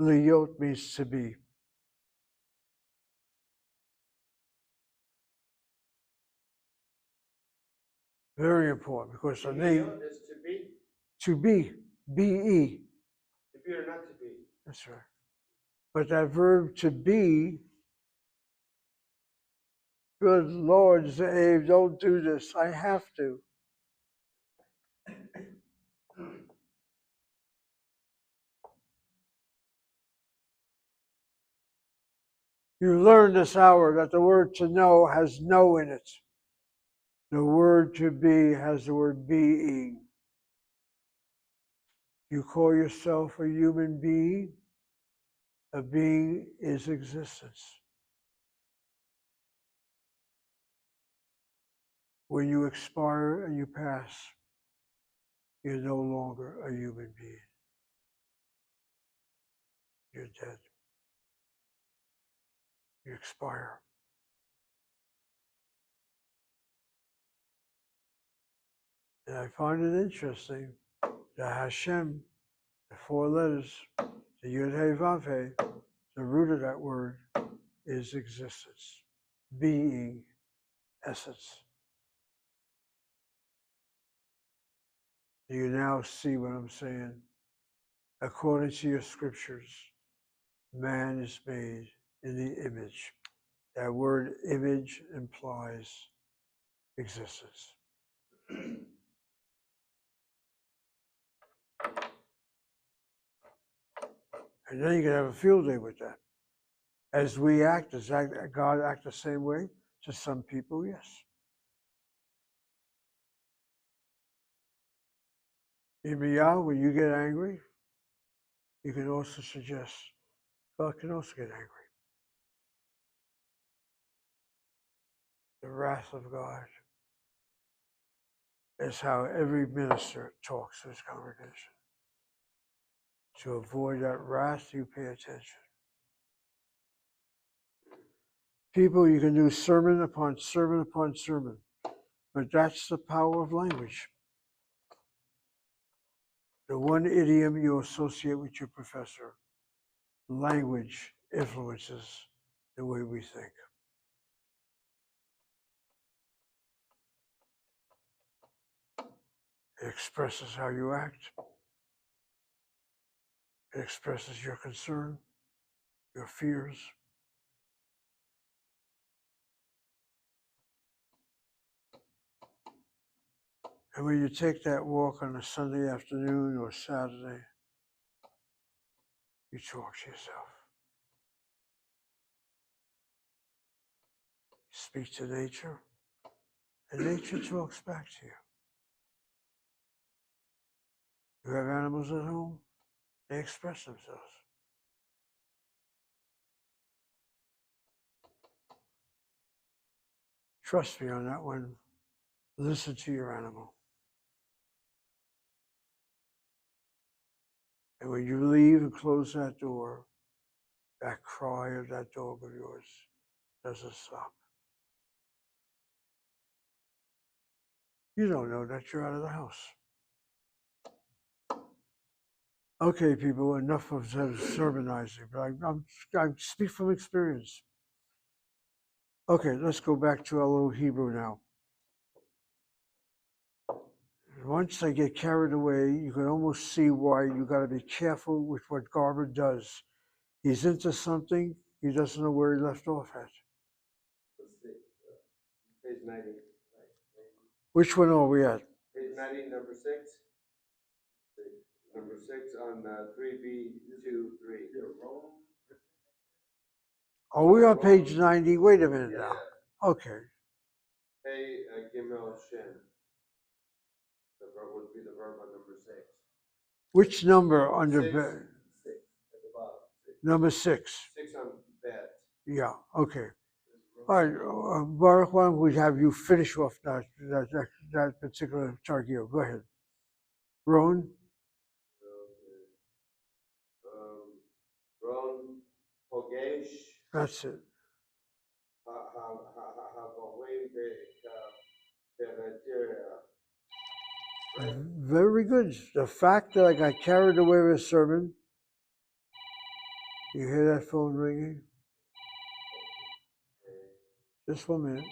[SPEAKER 1] Liot means to be. Very important because the name
[SPEAKER 2] is to be,
[SPEAKER 1] to be, be.
[SPEAKER 2] to be or not to be.
[SPEAKER 1] That's right. But that verb to be, good Lord, Zabe, don't do this. I have to. You learned this hour that the word to know has no in it. The word to be has the word being. You call yourself a human being, a being is existence. When you expire and you pass, you're no longer a human being. You're dead. You expire. And I find it interesting that Hashem, the four letters, the Yud Hey Vav Hey, the root of that word is existence, being, essence. Do you now see what I'm saying? According to your scriptures, man is made in the image. That word image implies existence. And then you can have a field day with that. As we act, does God act the same way? To some people, yes. Yirmiyahu, when you get angry, you can also suggest God can also get angry. The wrath of God is how every minister talks to his congregation. To avoid that wrath, you pay attention. People, you can do sermon upon sermon upon sermon, but that's the power of language. The one idiom you associate with your professor, language influences the way we think. It expresses how you act. It expresses your concern, your fears. And when you take that walk on a Sunday afternoon or Saturday, you talk to yourself. You speak to nature, and nature talks back to you. You have animals at home? They express themselves. Trust me on that one. Listen to your animal. And when you leave and close that door, that cry of that dog of yours doesn't stop. You don't know that you're out of the house. Okay, people, enough of sermonizing, but I speak from experience. Okay, let's go back to our little Hebrew now. Once they get carried away, you can almost see why you got to be careful with what Garber does. He's into something, he doesn't know where he left off at.
[SPEAKER 2] Page 90.
[SPEAKER 1] Which one are we at?
[SPEAKER 2] Page 90, number 6. Number 6 on 3B23.
[SPEAKER 1] Are we on page 90? Wait a minute now. Okay.
[SPEAKER 2] Hey, Gimel Shin. The verb would be the verb on number 6.
[SPEAKER 1] Which number under
[SPEAKER 2] 6.
[SPEAKER 1] bed?
[SPEAKER 2] 6 at the bottom. 6.
[SPEAKER 1] Number 6.
[SPEAKER 2] 6 on bed.
[SPEAKER 1] Yeah, okay. All right, Baruch, why don't we have you finish off that particular targil? Go ahead. Ron?
[SPEAKER 2] Ron Pogesh.
[SPEAKER 1] That's it. Very good. The fact that I got carried away with a sermon. You hear that phone ringing? Just 1 minute.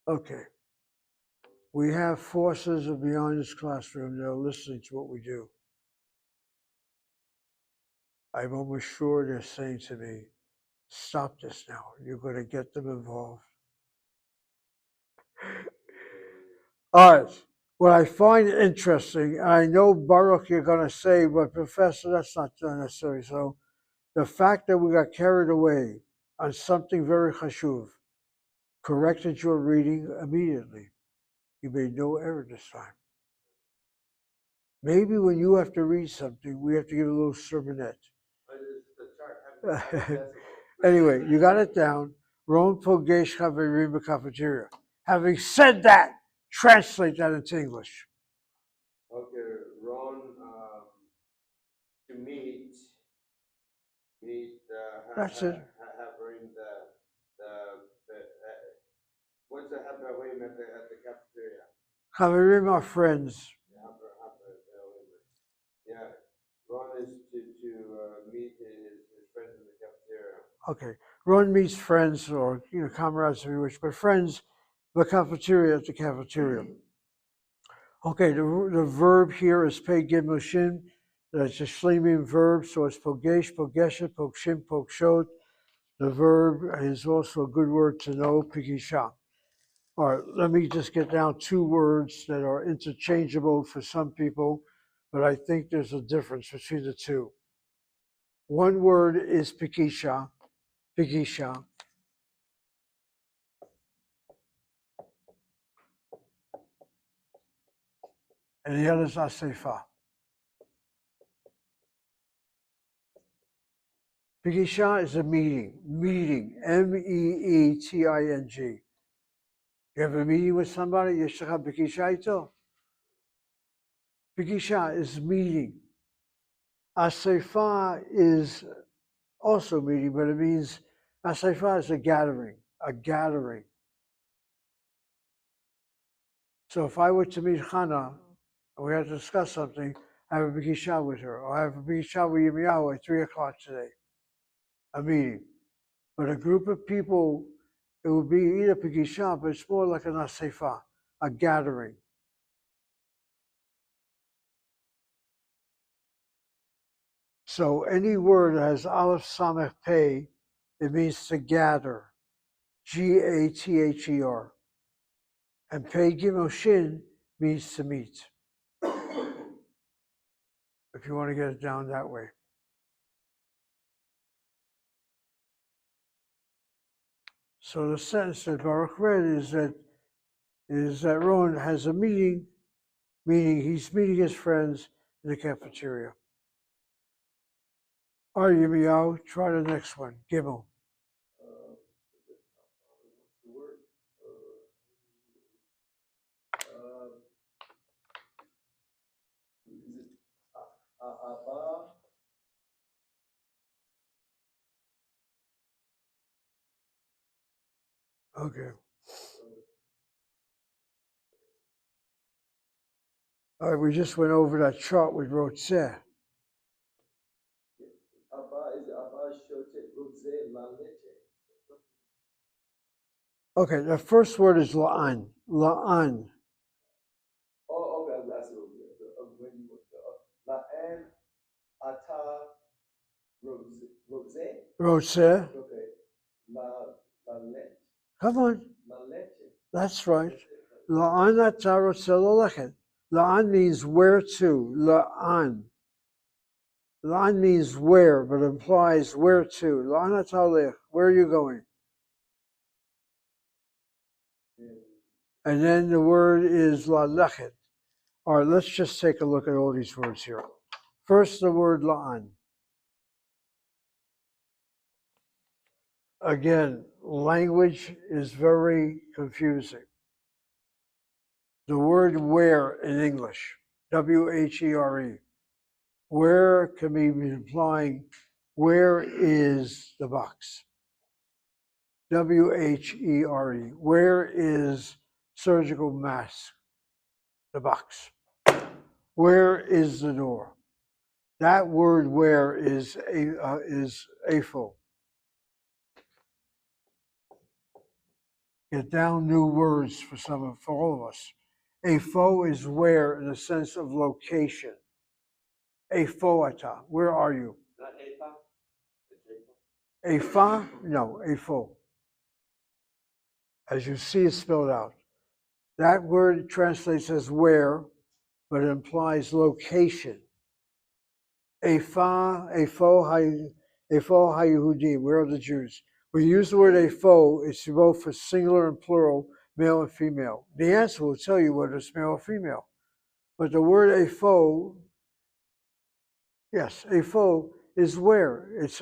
[SPEAKER 1] Okay. We have forces beyond this classroom that are listening to what we do. I'm almost sure they're saying to me, stop this now. You're going to get them involved. All right. What I find interesting, I know, Baruch, you're going to say, but Professor, that's not necessary. So the fact that we got carried away on something very chashuv corrected your reading immediately. You made no error this time. Maybe when you have to read something, we have to give a little sermonette. Anyway, you got it down. Ron Pogesh Chaverim Cafeteria. Having said that, translate that into English.
[SPEAKER 2] Okay, Ron, to meet,
[SPEAKER 1] That's it.
[SPEAKER 2] having what's the having at the cafeteria?
[SPEAKER 1] Chaverim are friends.
[SPEAKER 2] Yeah, Ron is to meet his friends in the cafeteria.
[SPEAKER 1] Okay, Ron meets friends or comrades if you wish, but friends, the cafeteria at the cafeteria. Okay, the verb here is pei gimel shin. That's a shlemim verb, so it's pogesh, pogeshet, pogshim, pogshot. The verb is also a good word to know, pikisha. All right, let me just get down 2 words that are interchangeable for some people, but I think there's a difference between the 2. One word is pikisha, pikisha. And the other is asefa. Pikisha is a meeting, M-E-E-T-I-N-G. You have a meeting with somebody, Yeshach Pikisha ito. Pikisha is meeting. Asefa is also meeting, but it means Asefa is a gathering, So if I were to meet Hannah and we had to discuss something, I have a Pikisha with her, or I have a Pikisha with Yirmiyahu at 3 o'clock today, a meeting. But a group of people, it would be either Pikisha, but it's more like an Asefa, a gathering. So any word that has Aleph Samech Pei, it means to gather, G-A-T-H-E-R. And Pei Gimel Shin means to meet, if you want to get it down that way. So the sentence that Baruch read is that is that Ron has a meeting, meaning he's meeting his friends in the cafeteria. All right, Yirmiyahu, try the next one. Gimel.
[SPEAKER 4] What's the word? Is it Abba?
[SPEAKER 1] Okay. All right, we just went over that chart with Rotzeh.
[SPEAKER 4] Abba, is it Abba Shote Rose La Leche?
[SPEAKER 1] Okay, the first word is la'an. La'an.
[SPEAKER 4] Oh, okay, I see what you mean. When you La An Ata Rose?
[SPEAKER 1] Rotzeh.
[SPEAKER 4] Okay. La Leche.
[SPEAKER 1] Come on.
[SPEAKER 4] La Leche.
[SPEAKER 1] That's right. La'an ata rotzeh lalechet. La'an means where to. La'an. La'an means where, but implies where to. La'an ata lech. Where are you going? And then the word is lalechet. All right, let's just take a look at all these words here. First, the word la'an. Again, language is very confusing. The word where in English, W-H-E-R-E, where can be implying where is the box? W-H-E-R-E, where is surgical mask? The box. Where is the door? That word where is afo. Get down new words for all of us. Afo is where in the sense of location. Afoata, where are you?
[SPEAKER 4] Not Apa? It's Apa.
[SPEAKER 1] Afa? No, afo. As you see, it's spelled out. That word translates as where, but it implies location. Afa, afo haYehudim, where are the Jews? When you use the word afo, it's both for singular and plural, male and female. The answer will tell you whether it's male or female. But the word afo, yes, afo is where. It's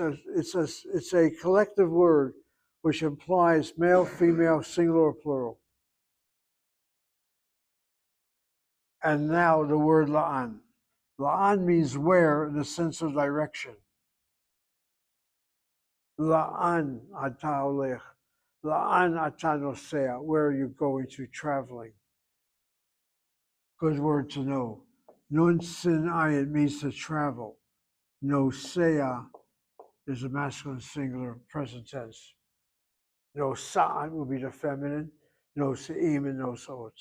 [SPEAKER 1] a collective word which implies male, female, singular or plural. And now the word la'an. La'an means where in the sense of direction. La'an ata olech. La'an ata nosea. Where are you going to traveling? Good word to know. Nun sin ayin means to travel. Nosea is a masculine singular present tense. Nosa'an will be the feminine. Nose'im and noseot.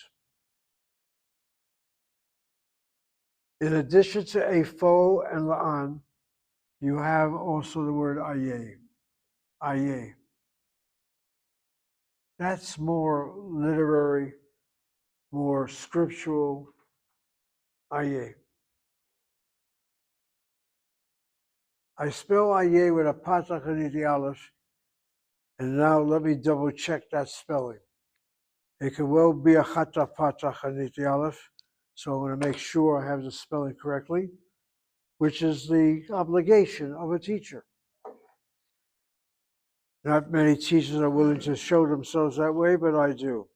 [SPEAKER 1] In addition to afo and la'an, you have also the word ayeh. Ayeh. That's more literary, more scriptural. Ayeh. I spell ayeh with a patach and the aleph, and now let me double check that spelling. It could well be a chata patach and the aleph, so I'm going to make sure I have the spelling correctly, which is the obligation of a teacher. Not many teachers are willing to show themselves that way, but I do.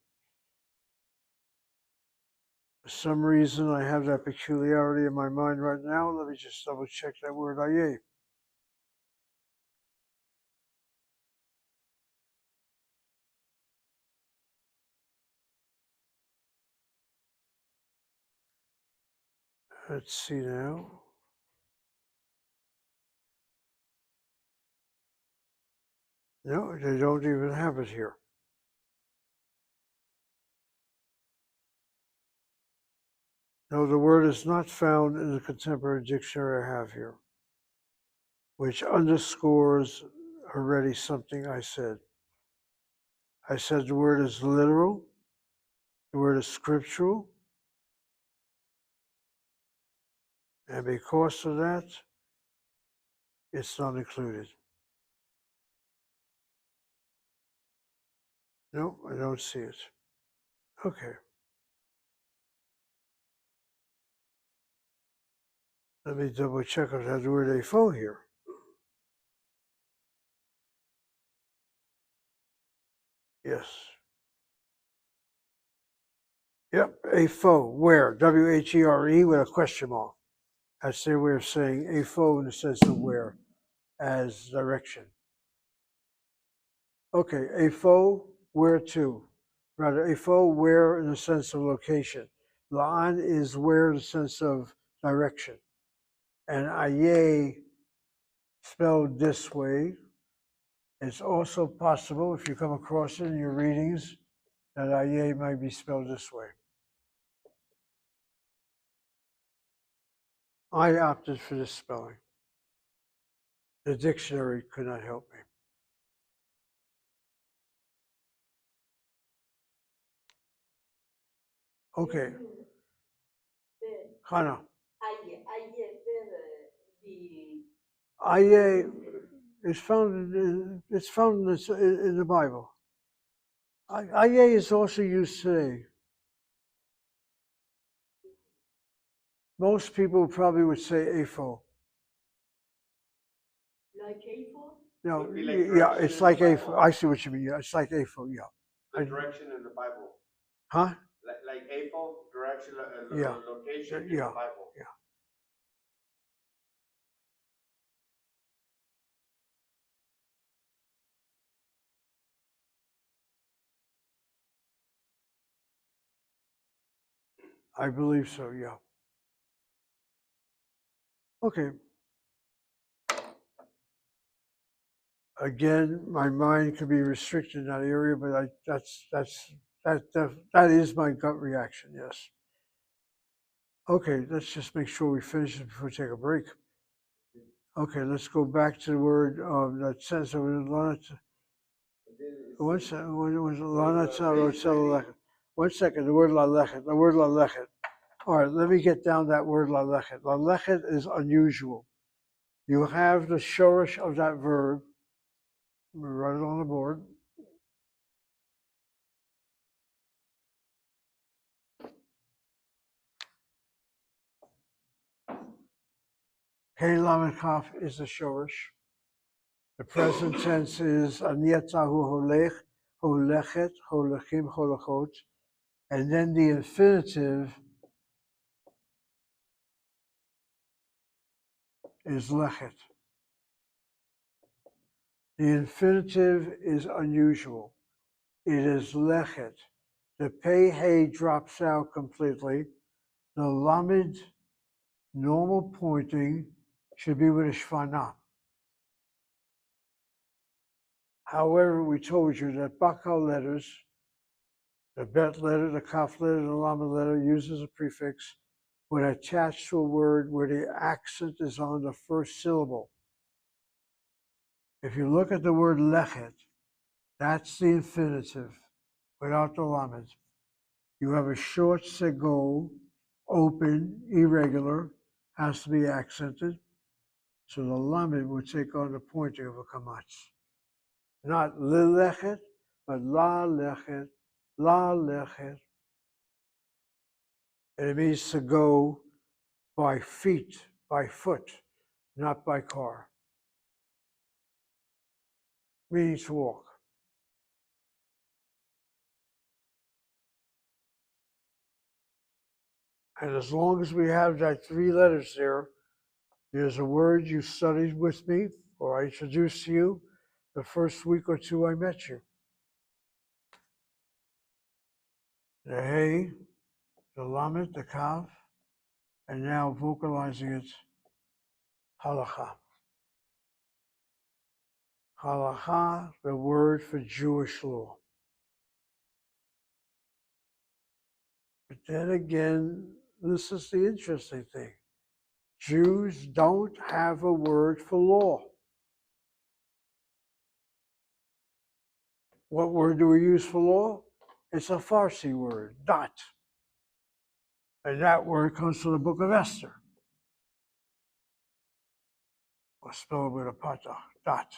[SPEAKER 1] For some reason, I have that peculiarity in my mind right now. Let me just double check that word ayeh. Let's see now. No, they don't even have it here. No, the word is not found in the contemporary dictionary I have here, which underscores already something I said. I said the word is literal, the word is scriptural, and because of that, it's not included. No, I don't see it. Okay. Let me double check if that's the word afo here. Yes. Yep, afo, where? W-H-E-R-E with a question mark. That's their way of saying afo in the sense of where, as direction. Okay, afo, where to? Rather, afo, where in the sense of location. La'an is where in the sense of direction. And aye, spelled this way. It's also possible, if you come across it in your readings, that aye might be spelled this way. I opted for this spelling. The dictionary could not help me. Okay, Hannah.
[SPEAKER 3] Aïe, vers the
[SPEAKER 1] Aye is found in the Bible. Aye is also used today. Most people probably would say afo.
[SPEAKER 3] like A4.
[SPEAKER 1] No,
[SPEAKER 2] Would be like
[SPEAKER 1] yeah,
[SPEAKER 2] direction
[SPEAKER 1] it's
[SPEAKER 2] in
[SPEAKER 1] like
[SPEAKER 2] the
[SPEAKER 1] afo.
[SPEAKER 2] Bible.
[SPEAKER 1] I see what you mean. Yeah, it's like afo. Yeah.
[SPEAKER 2] The direction in the Bible.
[SPEAKER 1] Huh?
[SPEAKER 2] Like AFO, direction,
[SPEAKER 1] Yeah.
[SPEAKER 2] location in
[SPEAKER 1] Yeah.
[SPEAKER 2] the Bible.
[SPEAKER 1] Yeah. I believe so. Yeah. Okay. Again, my mind could be restricted in that area, but that is my gut reaction. Yes. Okay, let's just make sure we finish it before we take a break. Okay, let's go back to the word that says one second. One second. The word lalechet. The word lalechet. All right, let me get down that word lalechet. Lalechet is unusual. You have the shorish of that verb. Let me write it on the board. Hey lamed kaf is the shorish. The present tense is anietzahu holech, holechet, holechim, holechot. And then the infinitive is lechet. The infinitive is unusual. It is lechet. The pei hey drops out completely. The lamed, normal pointing, should be with a shvana. However, we told you that bakal letters, the bet letter, the kaf letter, and the lamed letter uses a prefix when attached to a word where the accent is on the first syllable. If you look at the word lechet, that's the infinitive without the lamed. You have a short segol, open, irregular, has to be accented. So the lamed would take on the pointing of a kamatz. Not lilechet, but la lechet, la lechet. And it means to go by feet, by foot, not by car. Meaning to walk. And as long as we have that three letters there, there's a word you studied with me, or I introduced to you the first week or two I met you. The hey, the lamed, the kaf, and now vocalizing it, halacha. Halacha, the word for Jewish law. But then again, this is the interesting thing. Jews don't have a word for law. What word do we use for law? It's a Farsi word, dat. And that word comes from the book of Esther. Or spelled with a patach, dat.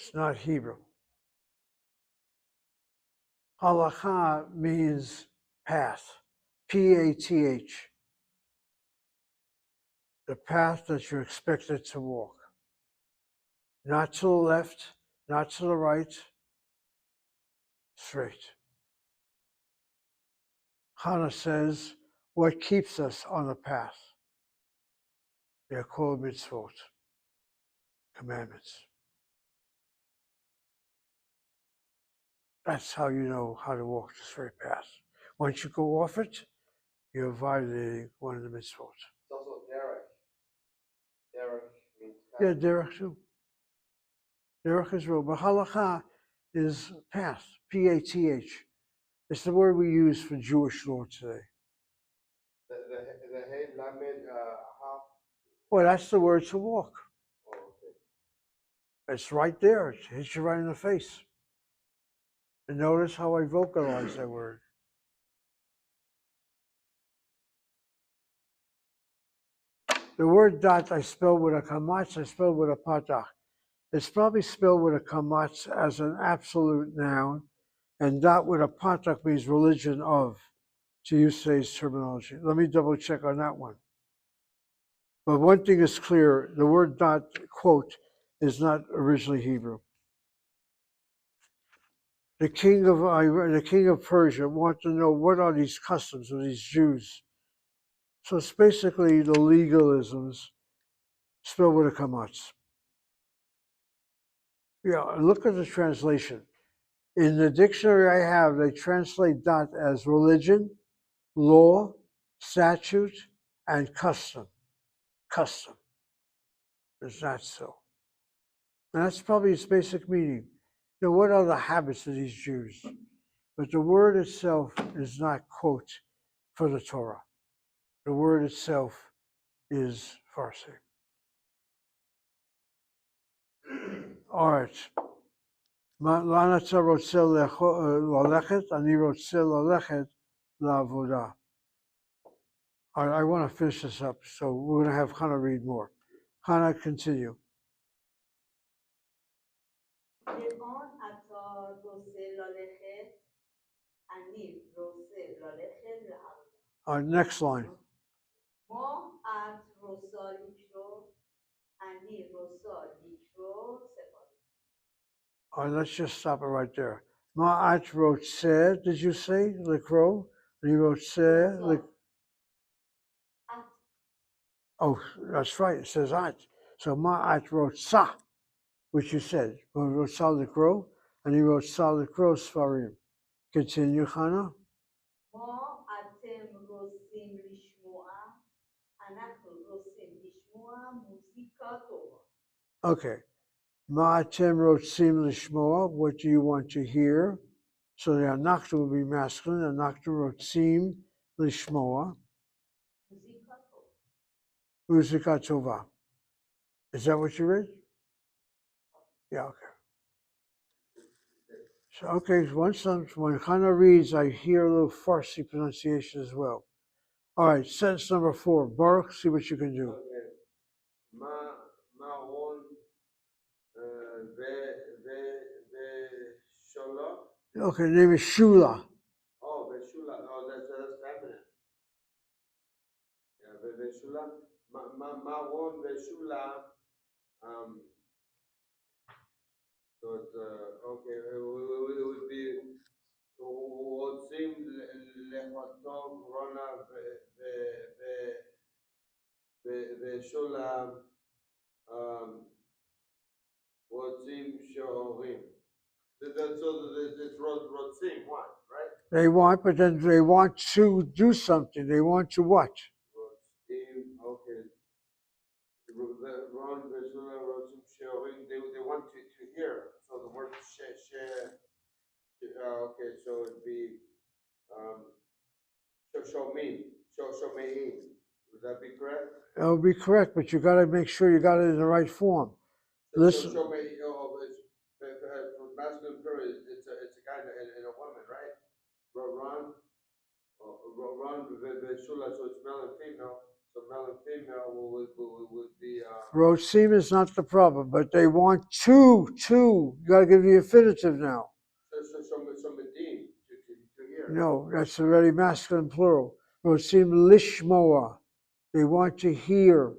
[SPEAKER 1] It's not Hebrew. Halakha means path, P-A-T-H, the path that you're expected to walk. Not to the left, not to the right, straight. Hannah says, what keeps us on the path? They're called mitzvot, commandments. That's how you know how to walk the straight path. Once you go off it, you're violating one of the mitzvot.
[SPEAKER 2] It's also derek. Derek means
[SPEAKER 1] Yeah,
[SPEAKER 2] path.
[SPEAKER 1] derech too. Derech is real, but halakha is path, P-A-T-H. It's the word we use for Jewish law today.
[SPEAKER 2] The hey lamed half.
[SPEAKER 1] Well, that's the word to walk.
[SPEAKER 2] Oh, okay.
[SPEAKER 1] It's right there. It hits you right in the face. And notice how I vocalize that word. The word dot I spelled with a kamatz, I spelled with a patach. It's probably spelled with a kamatz as an absolute noun, and dot with a patach means religion of, to use today's terminology. Let me double check on that one. But one thing is clear, the word dot, quote, is not originally Hebrew. The king of Persia wanted to know what are these customs of these Jews. So it's basically the legalisms spelled with a kamatz. Yeah, look at the translation. In the dictionary I have, they translate dot as religion, law, statute, and custom. Custom. Is not so. And that's probably its basic meaning. You know, what are the habits of these Jews? But the word itself is not, quote, for the Torah. The word itself is Farsi. All right. לאן אתה רוצה ללכת? אני רוצה ללכת לעבודה. I want to finish this up, so we're going to have Hannah read more. Hannah, continue.
[SPEAKER 3] לאן אתה רוצה ללכת? אני רוצה ללכת לעבודה.
[SPEAKER 1] Next line.
[SPEAKER 3] מה את רוצה לקרוא? אני רוצה לקרוא ספר.
[SPEAKER 1] Let's just stop it right there. Ma'at רוצה, did you say? Likro? אני רוצה,
[SPEAKER 3] את.
[SPEAKER 1] oh, that's right, it says at. So ma'at רוצה, which you said. רוצה לקרוא, אני רוצה לקרוא ספרים. Continue, Hannah.
[SPEAKER 3] מה אתם רוצים לשמוע? אנחנו רוצים לשמוע מוזיקה טובה.
[SPEAKER 1] Okay. Ma'atem rotzim lishmoa, what do you want to hear? So the anachta will be masculine, anachta rotzim lishmoa,
[SPEAKER 3] מוזיקה טובה.
[SPEAKER 1] muzika tova. Is that what you read? Yeah, okay. So, okay, when Hannah reads, I hear a little Farsi pronunciation as well. All right, sentence number 4. Baruch, see what you can do.
[SPEAKER 2] Okay. מעון ושולח.
[SPEAKER 1] Okay, name is Shula.
[SPEAKER 2] Oh, ושולח. Oh, that's feminine. Yeah, ושולח. מעון ושולח. So it's okay. It would be רוצים לכתוב רונה ושולם רוצים שהורים. So it's רוצים, what, right?
[SPEAKER 1] They want, but then they want to do something. They want to what?
[SPEAKER 2] רוצים, okay. Ron Vezula רוצים שהורים, they want to hear. So the word share, okay, so it'd be shomein. Would that be correct?
[SPEAKER 1] That would be correct, but you got to make sure you got it in the right form. Listen.
[SPEAKER 2] Shomein, for masculine plural, it's a guy and a woman, right? Ron Vezula, so it's male and female. So male and female would be,
[SPEAKER 1] Rotzim is not the problem, but they want two. You got to give the infinitive now.
[SPEAKER 2] so medim, to hear.
[SPEAKER 1] No, that's already masculine plural. Rotzim lishmoa. They want to hear.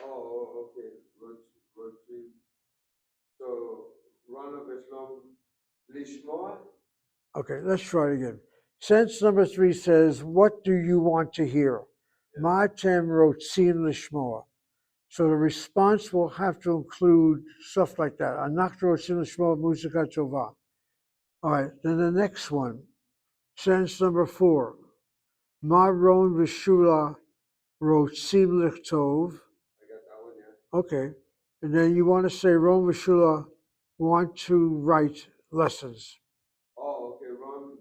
[SPEAKER 2] Oh, okay. Rotzim. So, Rana Beshlom Lishmoa?
[SPEAKER 1] Okay, let's try it again. Sentence number 3 says, what do you want to hear? Ma'atem rotzim lishmoa. So the response will have to include stuff like that. Anak rotzim lishmoa muzika tova. All right, then the next one. Sentence number 4. Maron v'shula rotzim lichtov.
[SPEAKER 2] I got that one, yeah.
[SPEAKER 1] Okay, and then you want to say Ron v'shula want to write lessons.
[SPEAKER 2] Oh, okay. Ron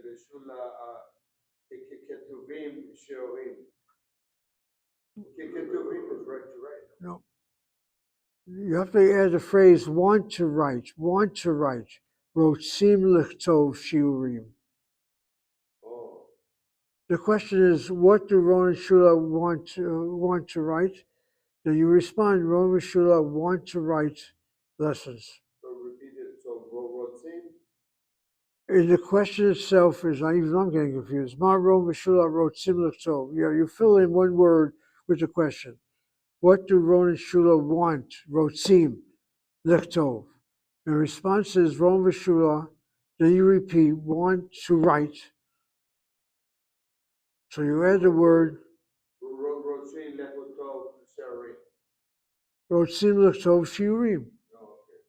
[SPEAKER 2] Beshula Ketuvim Shorim. Ketuvim is right to write.
[SPEAKER 1] No. You have to add the phrase want to write. Rotzim lichtov shiurim.
[SPEAKER 2] Oh,
[SPEAKER 1] The question is, what do Ron and Shula want to write? Then you respond, Ron and Shula want to write lessons.
[SPEAKER 2] so repeat it. So Rotzim.
[SPEAKER 1] And the question itself is, even I'm getting confused. Ma Ron and Shula rotzim lichtov. You fill in one word with the question. What do Ron and Shula want? Rotzim lichtov. The response is Ron and Shula. Then you repeat, want to write. So you add the word
[SPEAKER 2] Rotzim Lechotov Shorim.
[SPEAKER 1] Rotzim lichtov shiurim.
[SPEAKER 2] Oh, okay.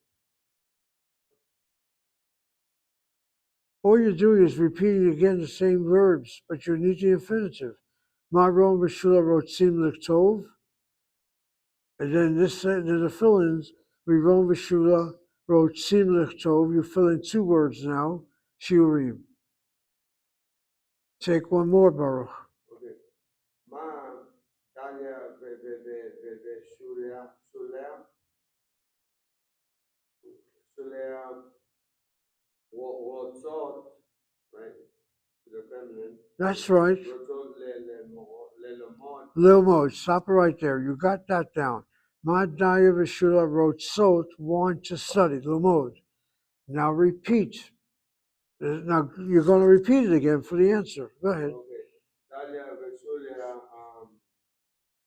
[SPEAKER 1] All you're doing is repeating again the same verbs, but you need the infinitive. Maron v'shula rotzim lichtov. And then then the fill-ins, Maron v'shula rotzim lichtov. You fill in 2 words now, shiurim. Take one more, Baruch.
[SPEAKER 2] Okay. Ma Danya Shulia Wotzot, right? The feminine.
[SPEAKER 1] That's right.
[SPEAKER 2] Wotzot Lelomon.
[SPEAKER 1] Lilmod, stop it right there. You got that down. Ma Daya v'shula rotzot, want to study. Lilmod. Now repeat. Now you're going to repeat it again for the answer. Go ahead.
[SPEAKER 2] Okay. Dalia Veshulia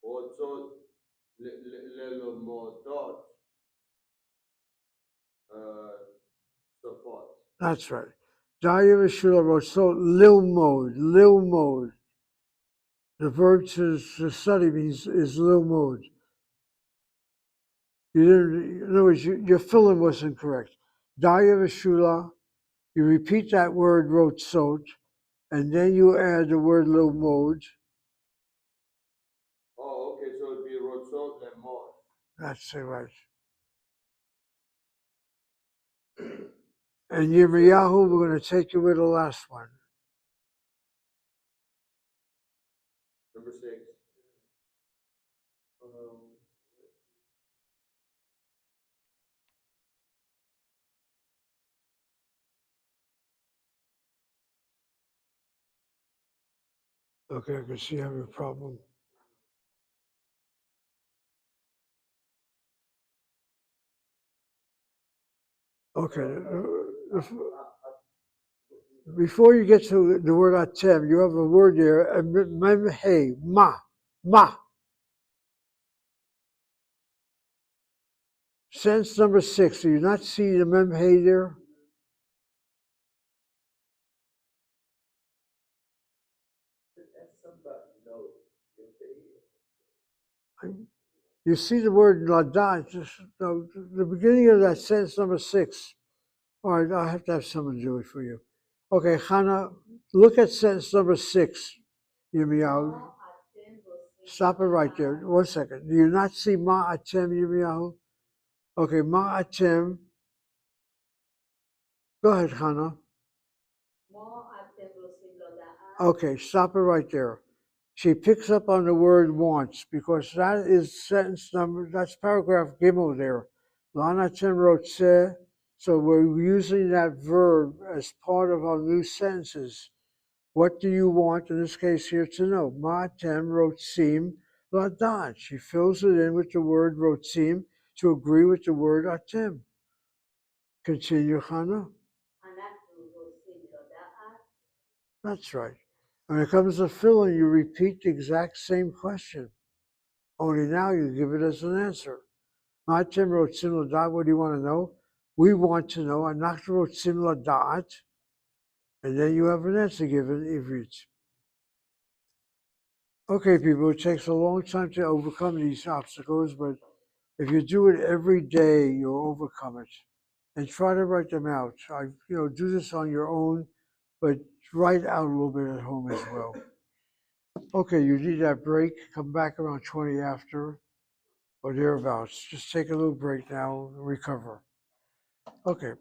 [SPEAKER 2] Wotzot Lelomodot Sofot.
[SPEAKER 1] That's right. Daya v'shula rotzot lilmod. The verb to study means is lilmod. You didn't. In other words, your fill-in was incorrect. Daya v'shula. You repeat that word rotzot, and then you add the word lilmod.
[SPEAKER 2] Oh, okay. So it'd be Rotzot Lemod.
[SPEAKER 1] That's it, right. And Yirmiyahu, we're going to take you with the last one.
[SPEAKER 2] Number 6.
[SPEAKER 1] Okay, I can see you have a problem. Okay. Before you get to the word atem, you have a word there, memhe, ma. Sentence number 6, do you not see the memhe there? You see the word ladat, the beginning of that sentence number 6. All right, I have to have someone do it for you. Okay, Hannah, look at sentence number 6. Yirmiyahu.
[SPEAKER 3] Ma atem rotzim
[SPEAKER 1] Stop it right there. 1 second. Do you not see ma'atem, Yirmiyahu? Okay, ma'atem. Go ahead, Hannah.
[SPEAKER 3] Ma atem rotzim loda'at.
[SPEAKER 1] Okay, stop it right there. She picks up on the word wants because that is sentence number, that's paragraph Gimel there. La'anatem rotzeh. So we're using that verb as part of our new sentences. What do you want in this case here to know? Ma'atem rotzim ladad. She fills it in with the word rotzim to agree with the word atem. Continue, Hannah.
[SPEAKER 3] אנחנו רוצים לדעת.
[SPEAKER 1] That's right. When it comes to filling, you repeat the exact same question. Only now you give it as an answer. Ma'atem rotzim ladad. What do you want to know? We want to know. Anachnu rotzim ladad. And then you have an answer given in Ivrit. Okay, people, it takes a long time to overcome these obstacles, but if you do it every day, you'll overcome it. And try to write them out. Do this on your own, but write out a little bit at home as well. Okay, you need that break. Come back around 20 after or thereabouts. Just take a little break now and recover. Okay.